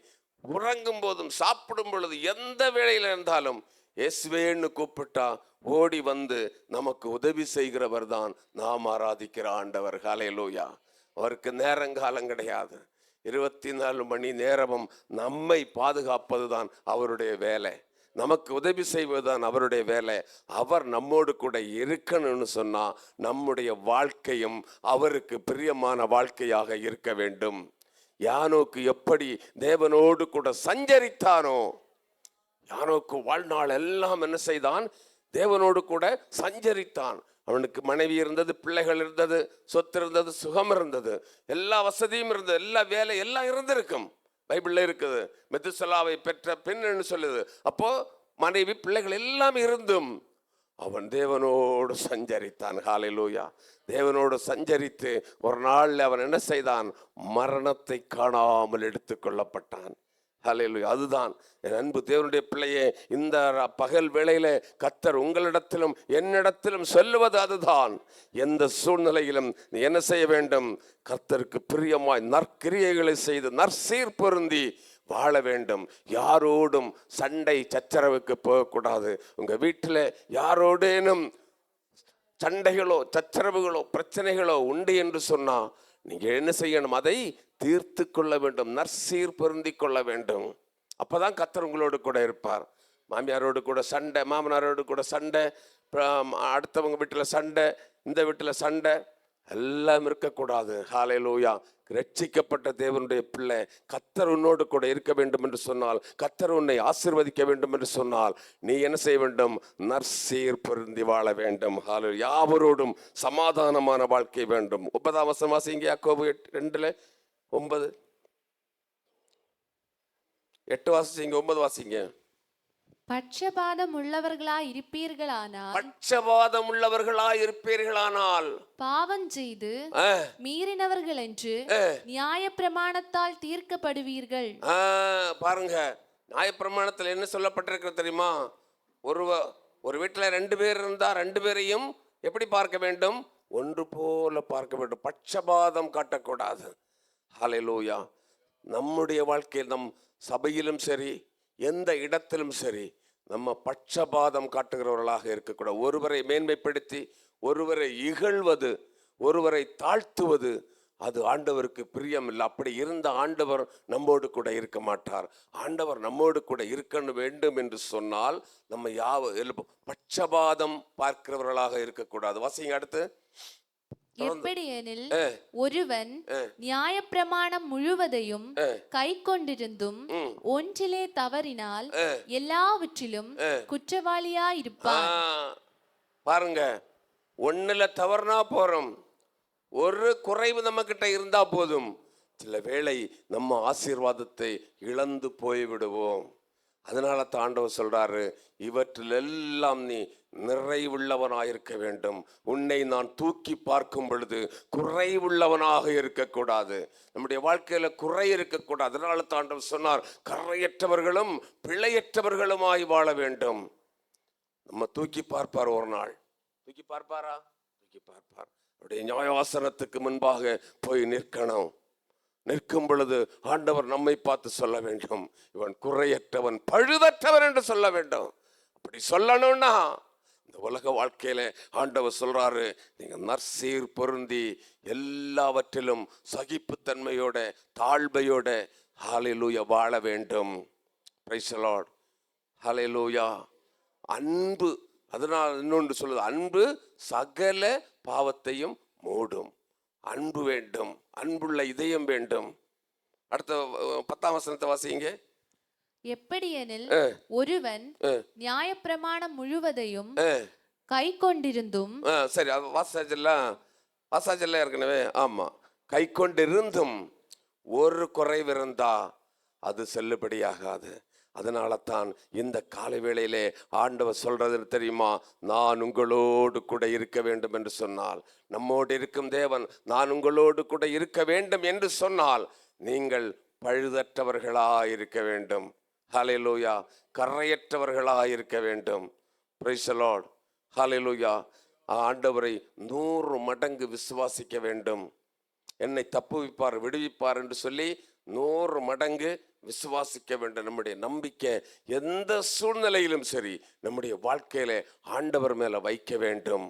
உறங்கும் போதும் சாப்பிடும் பொழுது எந்த வேளையில் இருந்தாலும் இயேசுவேன்னு கூப்பிட்டா ஓடி வந்து நமக்கு உதவி செய்கிறவர் தான் நாம் ஆராதிக்கிற ஆண்டவர். ஹல்லேலூயா. அவருக்கு நேரங்காலம் கிடையாது. 24 மணி நேரமும் நம்மை பாதுகாப்பது தான் அவருடைய வேலை. நமக்கு உதவி செய்வதுதான் அவருடைய வேலை. அவர் நம்மோடு கூட இருக்கணும்னு சொன்னா நம்முடைய வாழ்க்கையும் அவருக்கு பிரியமான வாழ்க்கையாக இருக்க வேண்டும். யானோக்கு எப்படி தேவனோடு கூட சஞ்சரித்தானோ, யானோக்கு வாழ்நாள் எல்லாம் என்ன செய்தான்? தேவனோடு கூட சஞ்சரித்தான். அவனுக்கு மனைவி இருந்தது, பிள்ளைகள் இருந்தது, சொத்து இருந்தது, சுகம் இருந்தது, எல்லா வசதியும் இருந்தது, எல்லா வேலை எல்லாம் இருந்திருக்கும். பைபிள்ல இருக்குது, மெதுசலாவை பெற்ற பெண் சொல்லுது. அப்போ மனைவி பிள்ளைகள் எல்லாம் இருந்தும் அவன் தேவனோடு சஞ்சரித்தான். ஹல்லேலூயா. தேவனோடு சஞ்சரித்து ஒரு நாள் அவன் என்ன செய்தான்? மரணத்தை காணாமல் எடுத்து கொள்ளப்பட்டான். ஹல்லேலூயா. அதுதான் என் அன்பு தேவனுடைய பிள்ளையே, இந்த பகல் வேளையில கர்த்தர் உங்களிடத்திலும் என்னிடத்திலும் சொல்லுவது அதுதான். எந்த சூழ்நிலையிலும் நீ என்ன செய்ய வேண்டும்? கர்த்தருக்கு பிரியமாய் நற்கிரியைகளை செய்து நற்சீர் பொருந்தி வாழ வேண்டும். யாரோடும் சண்டை சச்சரவுக்கு போகக்கூடாது. உங்க வீட்டில் யாரோடேனும் சண்டைகளோ சச்சரவுகளோ பிரச்சனைகளோ உண்டு என்று சொன்னா நீங்க என்ன செய்யணும்? அதை தீர்த்து கொள்ள வேண்டும், நற்சீர் பொருந்தி கொள்ள வேண்டும். அப்பதான் கர்த்தர் உங்களோடு கூட இருப்பார். மாமியாரோடு கூட சண்டை, மாமனாரோடு கூட சண்டை, அடுத்தவங்க வீட்டில் சண்டை, இந்த வீட்டில் சண்டை எல்லாம் இருக்கக்கூடாது. ஹல்லேலூயா. ரட்சிக்கப்பட்ட தேவனுடைய பிள்ளை, கர்த்தர் உன்னோடு கூட இருக்க வேண்டும் என்று சொன்னால், கர்த்தர் உன்னை ஆசீர்வதிக்க வேண்டும் என்று சொன்னால், நீ என்ன செய்ய வேண்டும்? நற்சீர் பொருந்தி வாழ வேண்டும். ஹல்லேலூயா. யாவரோடும் சமாதானமான வாழ்க்கை வேண்டும். 9ஆம் வசனம் வாசிங்க. யாக்கோபு 2:9. 8 வாசிங்க, 9 வாசிங்க. பட்சபாதம் உள்ளவர்களாய் இருப்பீர்களானால் பட்சபாதம் உள்ளவர்களாய் இருப்பீர்களானால் பாவம் செய்து மீறினவர்கள் என்று நியாயப்பிரமாணத்தால் தீர்க்கப்படுவீர்கள். பாருங்க, நியாயப்பிரமாணத்தில் என்ன சொல்லப்பட்டிருக்கிறது தெரியுமா? ஒரு வீட்டுல 2 பேர் இருந்தா 2 பேரையும் எப்படி பார்க்க வேண்டும்? ஒன்று போல பார்க்க வேண்டும். பட்சபாதம் காட்டக்கூடாது. ஹல்லேலூயா. நம்முடைய வாழ்க்கையில், நம் சபையிலும் சரி, எந்த இடத்திலும் சரி, நம்ம பட்சபாதம் காட்டுகிறவர்களாக இருக்கக்கூடாது. ஒருவரை மேன்மைப்படுத்தி ஒருவரை இகழ்வது, ஒருவரை தாழ்த்துவது, அது ஆண்டவருக்கு பிரியம் இல்லை. அப்படி இருந்த ஆண்டவர் நம்மோடு கூட இருக்க மாட்டார். ஆண்டவர் நம்மோடு கூட இருக்க வேண்டும் என்று சொன்னால் நம்ம பட்சபாதம் பார்க்கிறவர்களாக இருக்கக்கூடாது. வாசிங்க அடுத்து. எப்படியெனில் ஒருவன் நியாயப்பிரமாணம் முழுவதையும் கை கொண்டிருந்தும் ஒன்றிலே தவறினால் எல்லாவற்றிலும் குற்றவாளியாயிருப்பான். பாருங்க, ஒண்ணுல தவறுனா போறோம், ஒரு குறைவு நம்ம கிட்ட இருந்தா போதும், சில வேளை நம்ம ஆசீர்வாதத்தை இழந்து போய்விடுவோம். அதனால தான் ஆண்டவர் சொல்றாரு, இவற்றில் எல்லாம் நீ நிறைவுள்ளவனாயிருக்க வேண்டும். உன்னை நான் தூக்கி பார்க்கும் பொழுது குறைவுள்ளவனாக இருக்கக்கூடாது. நம்முடைய வாழ்க்கையில குறை இருக்கக்கூடாது. அதனால தான் ஆண்டவர் சொன்னார், கரையற்றவர்களும் பிழையற்றவர்களுமாய் வாழ வேண்டும். நம்ம தூக்கி பார்ப்பார். ஒரு நாள் தூக்கி பார்ப்பாரா? தூக்கி பார்ப்பார். அவருடைய நியாயாசனத்துக்கு முன்பாக போய் நிற்கணும். நிற்கும் பொழுது ஆண்டவர் நம்மை பார்த்து சொல்ல வேண்டும், இவன் குறையற்றவன், பழுதற்றவன் என்று சொல்ல வேண்டும். அப்படி சொல்லணும்னா இந்த உலக வாழ்க்கையில ஆண்டவர் சொல்றாரு, நீங்க நற்சீர் பொருந்தி எல்லாவற்றிலும் சகிப்புத்தன்மையோட தாழ்மையோட ஹல்லேலூயா வாழ வேண்டும். Praise the Lord. ஹல்லேலூயா. அன்பு, அதனால் இன்னொன்று சொல்லுது, அன்பு சகல பாவத்தையும் மூடும். அன்பு வேண்டும், அன்புள்ள இதயம் வேண்டும். அடுத்த 10ஆம் வசனத்தை வாசிங்க. எப்படியெனில் ஒருவன் நியாயப்பிரமாணம் முழுவதையும் கை கொண்டிருந்தும், சரி வாசாஜெல்லாம் ஏற்கனவே, ஆமா, கை கொண்டிருந்தும் ஒரு குறைவிருந்தா அது செல்லுபடியாகாது. அதனால தான் இந்த காலை வேளையிலே ஆண்டவர் சொல்றது தெரியுமா? நான் உங்களோடு கூட இருக்க வேண்டும் என்று சொன்னால், நம்மோடு இருக்கும் தேவன் நான் உங்களோடு கூட இருக்க வேண்டும் என்று சொன்னால், நீங்கள் பழுதற்றவர்களாய் இருக்க வேண்டும். ஹல்லேலூயா. கரையற்றவர்களாய் இருக்க வேண்டும். Praise the Lord. ஹல்லேலூயா. ஆண்டவரை 100 மடங்கு விசுவாசிக்க வேண்டும். என்னை தப்புவிப்பார், விடுவிப்பார் என்று சொல்லி 100 மடங்கு விசுவாசிக்க வேண்டும். நம்முடைய நம்பிக்கை எந்த சூழ்நிலையிலும் சரி நம்முடைய வாழ்க்கையில ஆண்டவர் மேல வைக்க வேண்டும்.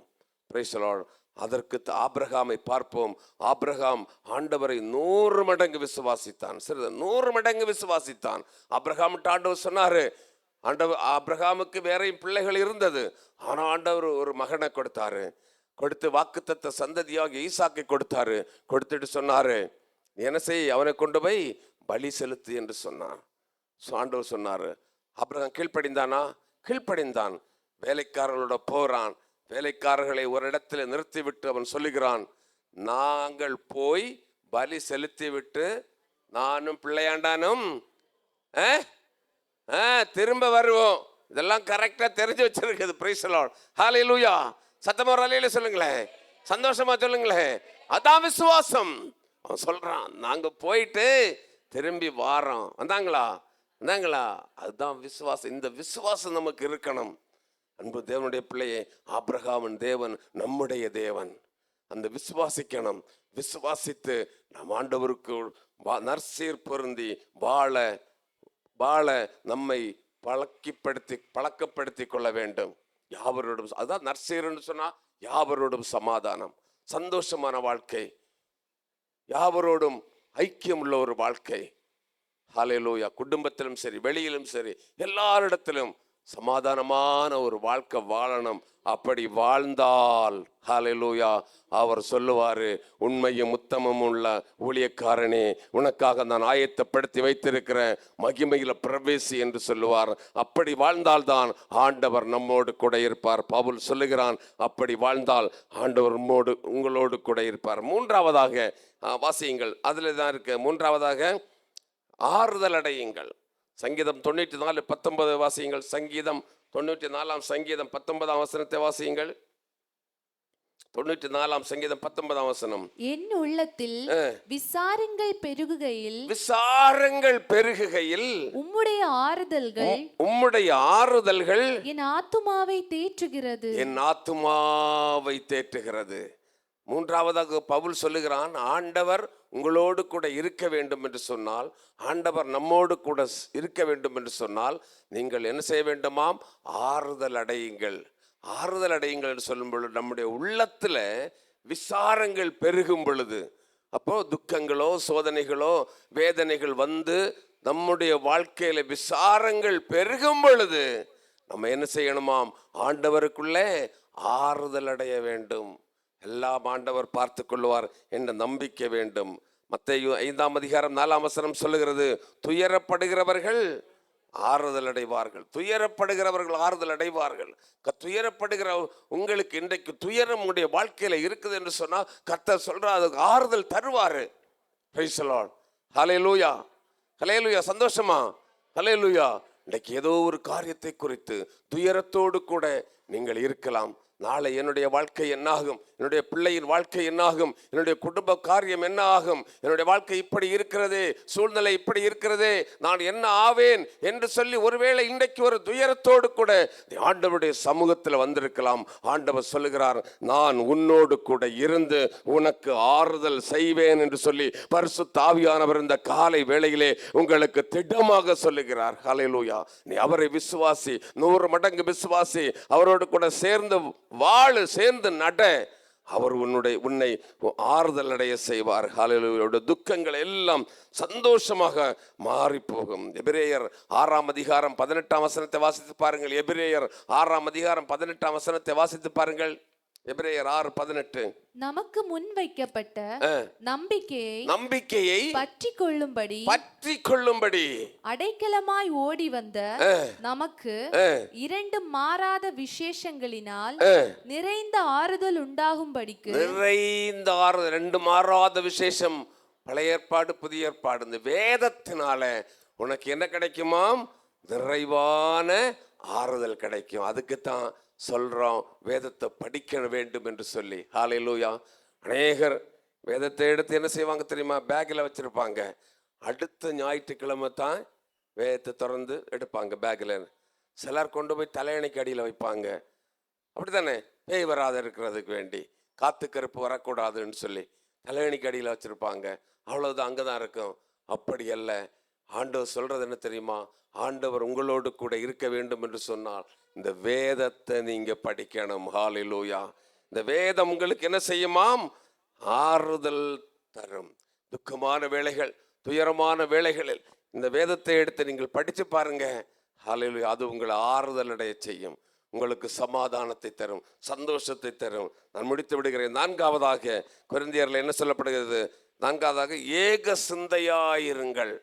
Praise the Lord. அதற்கு ஆபிரகாமை பார்ப்போம். ஆபிரகாம் ஆண்டவரை 100 மடங்கு விசுவாசித்தான். சரி, 100 மடங்கு விசுவாசித்தான். ஆபிரகாம் ஆண்டவர் சொன்னாரு, ஆண்டவர் ஆபிரகாமுக்கு வேறையும் பிள்ளைகள் இருந்தது, ஆனா ஆண்டவர் ஒரு மகனை கொடுத்தாரு. கொடுத்து வாக்குத்தத்த சந்ததியாக ஈசாக்கை கொடுத்தாரு. கொடுத்துட்டு சொன்னாரு, என்ன செய், அவனை கொண்டு போய் பலி செலுத்து என்று சொன்னார். ஆண்டவர் சொன்னாரு. ஆபிரகாம் கீழ்ப்படிந்தானா? கீழ்ப்படிந்தான். வேலைக்காரர்களோட போறான். வேலைக்காரர்களை ஒரு இடத்துல நிறுத்திவிட்டு அவன் சொல்லுகிறான், நாங்கள் போய் பலி செலுத்தி விட்டு நானும் பிள்ளையாண்டானும் திரும்ப வருவோம். இதெல்லாம் கரெக்டா தெரிஞ்சு வச்சிருக்குது. Praise the Lord. ஹல்லேலூயா. சத்தமா ஒரு ஹல்லேலூயா சொல்லுங்களேன், சந்தோஷமா சொல்லுங்களேன். அதான் விசுவாசம். அவன் சொல்றான், நாங்க போயிட்டு திரும்பி வாரோம். வந்தாங்களா? என்னங்களா? அதுதான் விசுவாசம். இந்த விசுவாசம் நமக்கு இருக்கணும். அன்பு தேவனுடைய பிள்ளையே, ஆபிரகாமின் தேவன் நம்முடைய தேவன். அந்த விசுவாசிக்கணும். விசுவாசித்து நம் ஆண்டவருக்கு நற்சீர் பொருந்தி வாழ வாழ நம்மை பழக்கப்படுத்தி கொள்ள வேண்டும். யாவரோடும், அதான் நற்சீர்னு சொன்னா யாவரோடும் சமாதானம், சந்தோஷமான வாழ்க்கை, யாவரோடும் ஐக்கியம் உள்ள ஒரு வாழ்க்கை. ஹல்லேலூயா. குடும்பத்திலும் சரி, வெளியிலும் சரி, எல்லாரிடத்திலும் சமாதானமான ஒரு வாழ்க்கை வாழணும். அப்படி வாழ்ந்தால் ஹல்லேலூயா, அவர் சொல்லுவாரு, உண்மையும் உத்தமமும் உள்ள ஊழியக்காரனே, உனக்காக நான் ஆயத்தப்படுத்தி வைத்திருக்கிற மகிமையில பிரவேசி என்று சொல்லுவார். அப்படி வாழ்ந்தால்தான் ஆண்டவர் நம்மோடு கூட இருப்பார். பவுல் சொல்லுகிறான், அப்படி வாழ்ந்தால் ஆண்டவர் உங்களோடு கூட இருப்பார். மூன்றாவதாக வாசியுங்கள், அதுல தான் இருக்கு. மூன்றாவதாக ஆறுதல் அடையுங்கள். சங்கீதம் 94:19 வாசியுங்கள். சங்கீதம் 94 சங்கீதம் 19 வசனத்தை வாசியுங்கள். 94 சங்கீதம் 19 வசனம். என் உள்ளத்தில் விசாரங்கள் பெருகுகையில் உம்முடைய ஆறுதல்கள் என் ஆத்துமாவை தேற்றுகிறது. மூன்றாவதாக பவுல் சொல்லுகிறான், ஆண்டவர் உங்களோடு கூட இருக்க வேண்டும் என்று சொன்னால், ஆண்டவர் நம்மோடு கூட இருக்க வேண்டும் என்று சொன்னால், நீங்கள் என்ன செய்ய வேண்டுமாம்? ஆறுதல் அடையுங்கள். ஆறுதல் அடையுங்கள் என்று சொல்லும் பொழுது நம்முடைய உள்ளத்துல விசாரங்கள் பெருகும் பொழுது, அப்போ துக்கங்களோ சோதனைகளோ வேதனைகள் வந்து நம்முடைய வாழ்க்கையில விசாரங்கள் பெருகும் பொழுது நம்ம என்ன செய்யணுமாம்? ஆண்டவருக்குள்ளே ஆறுதல் அடைய வேண்டும். எல்லாம் ஆண்டவர் பார்த்து கொள்வார் என்ற நம்பிக்கை வேண்டும். மத்தேயு 5:4 சொல்லுகிறது, துயரப்படுகிறவர்கள் ஆறுதல் அடைவார்கள். துயரப்படுகிறவர்கள் ஆறுதல் அடைவார்கள். துயரப்படுகிற உங்களுக்கு இன்றைக்கு துயரம் உங்களுடைய வாழ்க்கையில இருக்குது என்று சொன்னா, கர்த்தர் சொல்றார், அதுக்கு ஆறுதல் தருவாரு. Praise the Lord. Hallelujah, hallelujah. சந்தோஷமா? ஹல்லேலூயா. இன்றைக்கு ஏதோ ஒரு காரியத்தை குறித்து துயரத்தோடு கூட நீங்கள் இருக்கலாம். நாளை என்னுடைய வாழ்க்கை என்னாகும், என்னுடைய பிள்ளையின் வாழ்க்கை என்னாகும், என்னுடைய குடும்ப காரியம் என்ன ஆகும், என்னுடைய வாழ்க்கை இப்படி இருக்கிறதே, சூழ்நிலை இப்படி இருக்கிறதே, நான் என்ன ஆவேன் என்று சொல்லி ஒருவேளை இன்றைக்கு ஒரு துயரத்தோடு கூட ஆண்டவருடைய சமூகத்தில் வந்திருக்கலாம். ஆண்டவர் சொல்லுகிறார், நான் உன்னோடு கூட இருந்து உனக்கு ஆறுதல் செய்வேன் என்று சொல்லி பரிசுத்த ஆவியானவர் இந்த காலை வேளையிலே உங்களுக்கு திடமாக சொல்லுகிறார். ஹல்லேலூயா. நீ அவரை விசுவாசி, 100 மடங்கு விசுவாசி, அவரோடு கூட சேர்ந்து வாழு, சேர்ந்து நட. அவர் உன்னை ஆறுதல் அடைய செய்வார். ஹல்லேலூயா. துக்கங்கள் எல்லாம் சந்தோஷமாக மாறி போகும். எபிரேயர் 6:18 வசனத்தை வாசித்து பாருங்கள். எபிரேயர் 6:18 வாசித்து பாருங்கள். எபிரேயர் 6:18. நமக்கு முன் வைக்கப்பட்ட நம்பிக்கையை பற்றிக் கொள்ளும்படி அடைக்கலமாய் ஓடி வந்த நமக்கு 2 மாறாத விசேஷங்களினால் நிறைந்த ஆறுதல் உண்டாகும்படிக்கு. நிறைந்த ஆறுதல், 2 மாறாத விசேஷம். பழைய ஏற்பாடு புதிய ஏற்பாடு, இந்த வேதத்தினால உனக்கு என்ன கிடைக்குமாம்? நிறைவான ஆறுதல் கிடைக்கும். அதுக்குத்தான் சொல்றோம், வேதத்தை படிக்க வேண்டும் என்று சொல்லி. ஹல்லேலூயா. அநேகர் வேதத்தை எடுத்து என்ன செய்வாங்க தெரியுமா? பேக்கில் வச்சிருப்பாங்க. அடுத்த ஞாயிற்றுக்கிழமை தான் வேதத்தை திறந்து எடுப்பாங்க பேக்கில். சிலர் கொண்டு போய் தலையணைக்கு அடியில் வைப்பாங்க. அப்படித்தானே? பேய் வராத இருக்கிறதுக்கு வேண்டி, காத்து கருப்பு வரக்கூடாதுன்னு சொல்லி தலையணைக்கு அடியில் வச்சிருப்பாங்க. அவ்வளவுதான், அங்கதான் இருக்கும். அப்படி அல்ல. ஆண்டவர் சொல்றது என்ன தெரியுமா? ஆண்டவர் உங்களோடு கூட இருக்க வேண்டும் என்று சொன்னால் இந்த வேதத்தை நீங்க படிக்கணும். ஹல்லேலூயா. இந்த வேதம் உங்களுக்கு என்ன செய்யுமாம்? ஆறுதல் தரும். துக்கமான வேளைகள், துயரமான வேளைகளில் இந்த வேதத்தை எடுத்து நீங்கள் படிச்சு பாருங்க. ஹல்லேலூயா. அது உங்களை ஆறுதல் அடைய செய்யும், உங்களுக்கு சமாதானத்தை தரும், சந்தோஷத்தை தரும். நான் முடித்து விடுகிறேன். 4ஆவதாக கொரிந்தியர்ல என்ன சொல்லப்படுகிறது? 4ஆவதாக ஏக சிந்தையாயிருங்கள்.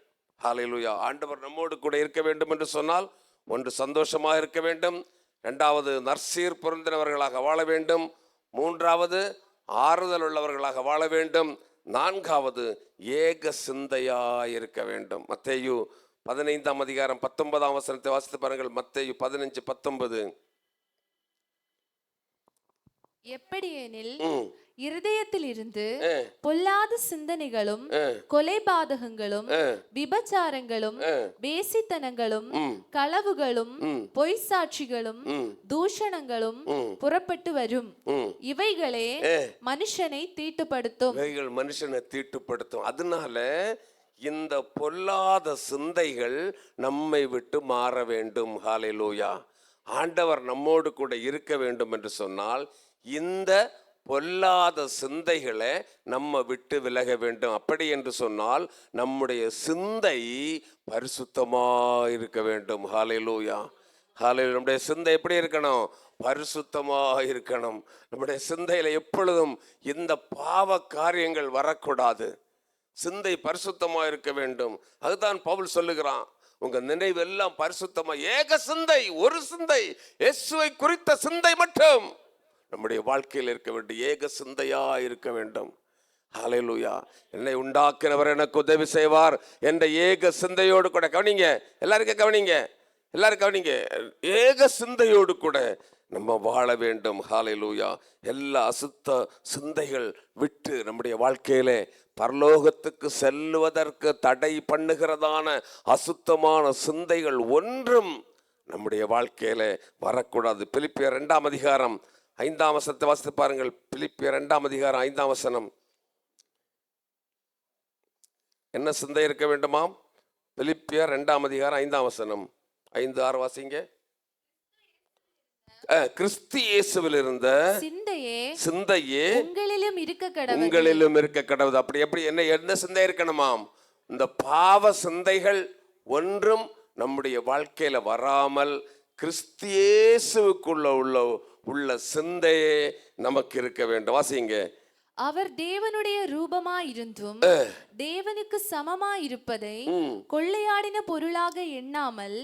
ஹல்லேலூயா. ஆண்டவர் நம்மோடு கூட இருக்க வேண்டும் என்று சொன்னால், ஒன்று சந்தோஷமாக இருக்க வேண்டும், 2வது நற்சீர் பொருந்தினவர்களாக வாழ வேண்டும், 3வது ஆறுதல் உள்ளவர்களாக வாழ வேண்டும், 4வது ஏக சிந்தையாய் இருக்க வேண்டும். மத்தேயு 15:19 வாசித்து பாருங்கள். மத்தேயு 15:19. எப்படியெனில் இருதயத்திலிருந்து பொல்லாத சிந்தனைகளும் கொலைபாதகங்களும் விபச்சாரங்களும் வேசித்தனங்களும் களவுகளும் பொய் சாட்சிகளும் தூஷணங்களும் புறப்பட்டு வரும். இவைகளே மனுஷனை தீட்டுப்படுத்தும். இவைகள் மனுஷனை தீட்டுப்படுத்தும். அதனால இந்த பொல்லாத சிந்தைகள் நம்மை விட்டு மாற வேண்டும். ஹல்லேலூயா. ஆண்டவர் நம்மோடு கூட இருக்க வேண்டும் என்று சொன்னால் இந்த பொல்லாத சிந்தைகளை நம்ம விட்டு விலக வேண்டும். அப்படி என்று சொன்னால் நம்முடைய சிந்தை பரிசுத்தமாக இருக்க வேண்டும். ஹல்லேலூயா. ஹல்லேலூயா. நம்முடைய சிந்தை எப்படி இருக்கணும்? பரிசுத்தமாக இருக்கணும். நம்முடைய சிந்தையில் எப்பொழுதும் இந்த பாவ காரியங்கள் வரக்கூடாது. சிந்தை பரிசுத்தமாக இருக்க வேண்டும். அதுதான் பவுல் சொல்லுகிறான், உங்க நினைவெல்லாம் பரிசுத்தமா, ஏக சிந்தை, ஒரு சிந்தை, இயேசுவை குறித்த சிந்தை மட்டும் நம்முடைய வாழ்க்கையில் இருக்க வேண்டும். ஏக சிந்தையா இருக்க வேண்டும். ஹல்லேலூயா. என்னை உண்டாக்கினவர் எனக்கு உதவி செய்வார் என்ற ஏக சிந்தையோடு கூட, கவனிங்க எல்லாருக்கும், கவனிங்க எல்லாரும் கவனிங்க, ஏக சிந்தையோடு கூட நம்ம வாழ வேண்டும். ஹல்லேலூயா. எல்லா அசுத்த சிந்தைகள் விட்டு நம்முடைய வாழ்க்கையிலே பரலோகத்துக்கு செல்லுவதற்கு தடை பண்ணுகிறதான அசுத்தமான சிந்தைகள் ஒன்றும் நம்முடைய வாழ்க்கையில வரக்கூடாது. பிலிப்பியர் 2ஆம் அதிகாரம் 5ஆம் வசனத்தை வாசித்து பாருங்கள். பிலிப்பியர் 2ஆம் அதிகாரம் 5ஆம் வசனம். என்ன சிந்தை இருக்க வேண்டுமாம்? பிலிப்பியர் 2ஆம் அதிகாரம் 5ஆம் வசனம். 5-6 வாசிங்க. கிறிஸ்து இயேசுவில் இருந்த சிந்தையே உங்களிலும் இருக்க கடவுது. அப்படி எப்படி என்ன சிந்தை இருக்கணுமாம்? இந்த பாவ சிந்தைகள் ஒன்றும் நம்முடைய வாழ்க்கையில வராமல் கிறிஸ்து இயேசுவுக்குள்ள உள்ள சிந்தையே நமக்கு இருக்க வேண்டும். வாசிங்க. அவர் தேவனுடைய ரூபமாயிருந்தும் தேவனுக்கு சமமாயிருப்பதை கொள்ளையாடின பொருளாக எண்ணாமல்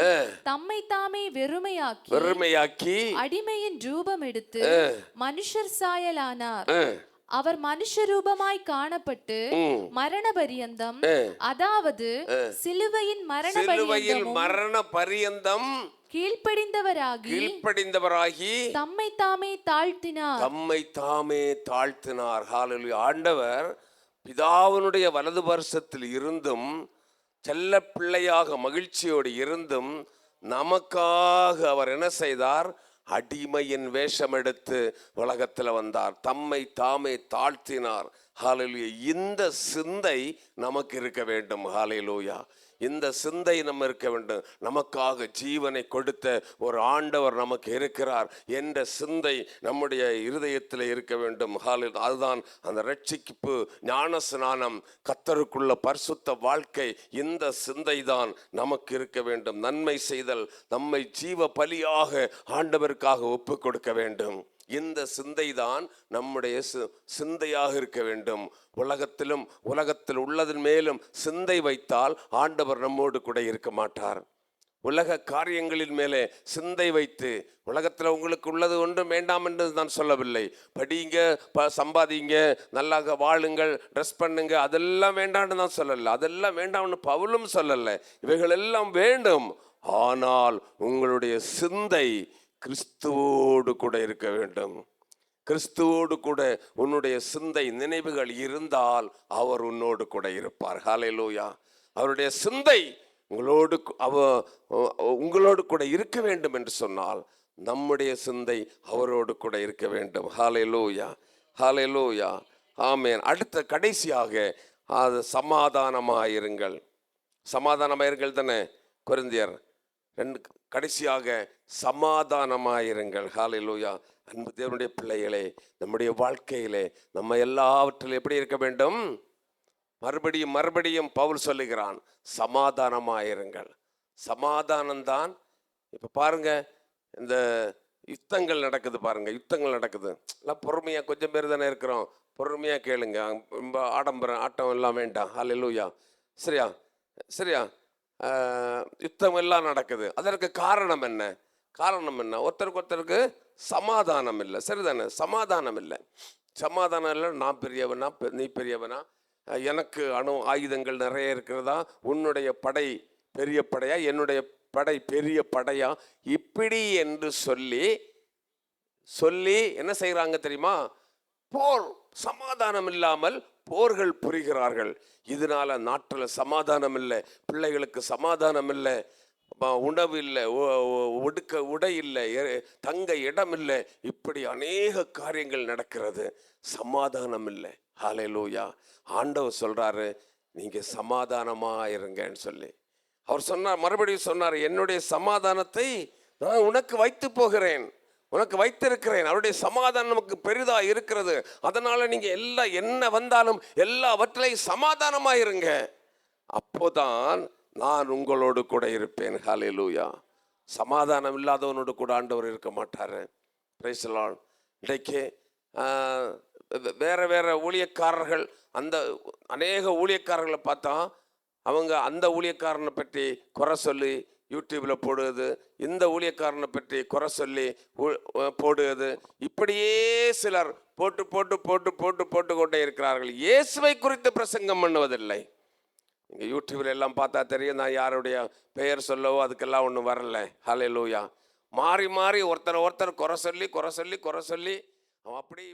தம்மை தாமே வெறுமையாக்கி அடிமையின் ரூபம் எடுத்து மனுஷர் சாயலானார். அவர் மனுஷ ரூபமாய் காணப்பட்டு மரண பரியந்தம், அதாவது சிலுவையின் மரண பரியந்தம் கீழ்ப்படிந்தவராகி தம்மை தாமே தாழ்த்தினார். ஹல்லேலூயா. ஆண்டவர் பிதாவினுடைய வலது வருஷத்தில் இருந்தும் செல்ல பிள்ளையாக மகிழ்ச்சியோடு இருந்தும் நமக்காக அவர் என்ன செய்தார்? அடிமையின் வேஷம் எடுத்து உலகத்தில் வந்தார். தம்மை தாமே தாழ்த்தினார். ஹல்லேலூயா. இந்த சிந்தை நமக்கு இருக்க வேண்டும். ஹல்லேலூயா. இந்த சிந்தை நம்ம இருக்க வேண்டும். நமக்காக ஜீவனை கொடுத்த ஒரு ஆண்டவர் நமக்கு இருக்கிறார் என்ற சிந்தை நம்முடைய இருதயத்தில் இருக்க வேண்டும். அதுதான் அந்த ரட்சிப்பு, ஞான ஸ்நானம், கர்த்தருக்குள்ள பரிசுத்த வாழ்க்கை. இந்த சிந்தை தான் நமக்கு இருக்க வேண்டும். நன்மை செய்தல், நம்மை ஜீவ பலியாக ஆண்டவருக்காக ஒப்பு கொடுக்க வேண்டும். இந்த சிந்தை தான் நம்முடைய சிந்தையாக இருக்க வேண்டும். உலகத்தில் உள்ளதன் மேலும் சிந்தை வைத்தால் ஆண்டவர் நம்மோடு கூட இருக்க மாட்டார். உலக காரியங்களின் மேலே சிந்தை வைத்து, உலகத்தில் உங்களுக்கு உள்ளது ஒன்றும் வேண்டாம் என்று நான் சொல்லவில்லை. படிங்க, சம்பாதிங்க, நல்லா வாழுங்கள், ட்ரெஸ் பண்ணுங்க, அதெல்லாம் வேண்டாம்னு நான் சொல்லலை. அதெல்லாம் வேண்டாம்னு பவுலும் சொல்லலை. இவைகளெல்லாம் வேண்டும். ஆனால் உங்களுடைய சிந்தை கிறிஸ்துவோடு கூட இருக்க வேண்டும். கிறிஸ்துவோடு கூட உன்னுடைய சிந்தை நினைவுகள் இருந்தால் அவர் உன்னோடு கூட இருப்பார். ஹல்லேலூயா. அவருடைய சிந்தை உங்களோடு கூட இருக்க வேண்டும் என்று சொன்னால் நம்முடைய சிந்தை அவரோடு கூட இருக்க வேண்டும். ஹல்லேலூயா. ஹல்லேலூயா. ஆமென். அடுத்த கடைசியாக அது சமாதானமாயிருங்கள். சமாதானமாயிருங்கள் தானே கொரிந்தியர் 2. கடைசியாக சமாதானமாயிருங்கள். ஹல்லேலூயா. அன்பு தேவனுடைய பிள்ளைகளே, நம்முடைய வாழ்க்கையிலே நம்ம எல்லாவற்றிலும் எப்படி இருக்க வேண்டும்? மறுபடியும் பவுல் சொல்லுகிறான், சமாதானமாயிருங்கள். சமாதானம்தான். இப்ப பாருங்க, இந்த யுத்தங்கள் நடக்குது பாருங்க, யுத்தங்கள் நடக்குது. எல்லாம் பொறுமையா, கொஞ்சம் பேர் தானே இருக்கிறோம், பொறுமையா கேளுங்க. ரொம்ப ஆட்டம் எல்லாம் வேண்டாம். ஹல்லேலூயா. சரியா. யுத்தம் எல்லாம் நடக்குது. அதற்கு காரணம் என்ன? ஒருத்தருக்கு சமாதானம் இல்லை. சரிதானே? சமாதானம் இல்லை. நான் பெரியவனா, நீ பெரியவனா, எனக்கு ஆயுதங்கள் நிறைய இருக்கிறதா, உன்னுடைய படை பெரிய படையா, என்னுடைய படை பெரிய படையா, இப்படி என்று சொல்லி என்ன செய்யறாங்க தெரியுமா? போர் சமாதானம் இல்லாமல் போர்கள் புரிகிறார்கள். இதனால நாட்டில் சமாதானம் இல்லை, பிள்ளைகளுக்கு சமாதானம் இல்லை, உணவு இல்லை, ஒடுக்க உடை இல்லை, தங்க இடம் இல்லை, இப்படி அநேக காரியங்கள் நடக்கிறது. சமாதானம் இல்லை. ஹல்லேலூயா. ஆண்டவர் சொல்றாரு, நீங்க சமாதானமா இருங்கன்னு சொல்லி. அவர் சொன்னார், மறுபடியும் சொன்னார், என்னுடைய சமாதானத்தை நான் உனக்கு வைத்து போகிறேன், உனக்கு வைத்திருக்கிறேன். அவருடைய சமாதானம் நமக்கு பெரிதா இருக்கிறது. அதனால நீங்க எல்லாம் என்ன வந்தாலும் எல்லாவற்றிலையும் சமாதானமா இருங்க, அப்போதான் நான் உங்களோடு கூட இருப்பேன். ஹல்லேலூயா. சமாதானம் இல்லாதவனோடு கூட ஆண்டவர் இருக்க மாட்டாரு. Price the Lord. இன்றைக்கு வேற வேற ஊழியக்காரர்கள், அந்த அநேக ஊழியக்காரர்களை பார்த்தா அவங்க அந்த ஊழியக்காரனை பற்றி குறை சொல்லி யூடியூப்பில் போடுவது, இந்த ஊழியக்காரனை பற்றி குறை சொல்லி போடுவது, இப்படியே சிலர் போட்டு போட்டு போட்டு போட்டு போட்டு கொண்டே இருக்கிறார்கள். இயேசுவை குறித்து பிரசங்கம் பண்ணுவதில்லை. இங்கே யூடியூப்ல எல்லாம் பார்த்தா தெரியும், நான் யாருடைய பெயர் சொல்லவோ அதுக்கெல்லாம் ஒன்றும் வரல. ஹல்லேலூயா. மாறி மாறி ஒருத்தர் குறை சொல்லி அவன் அப்படி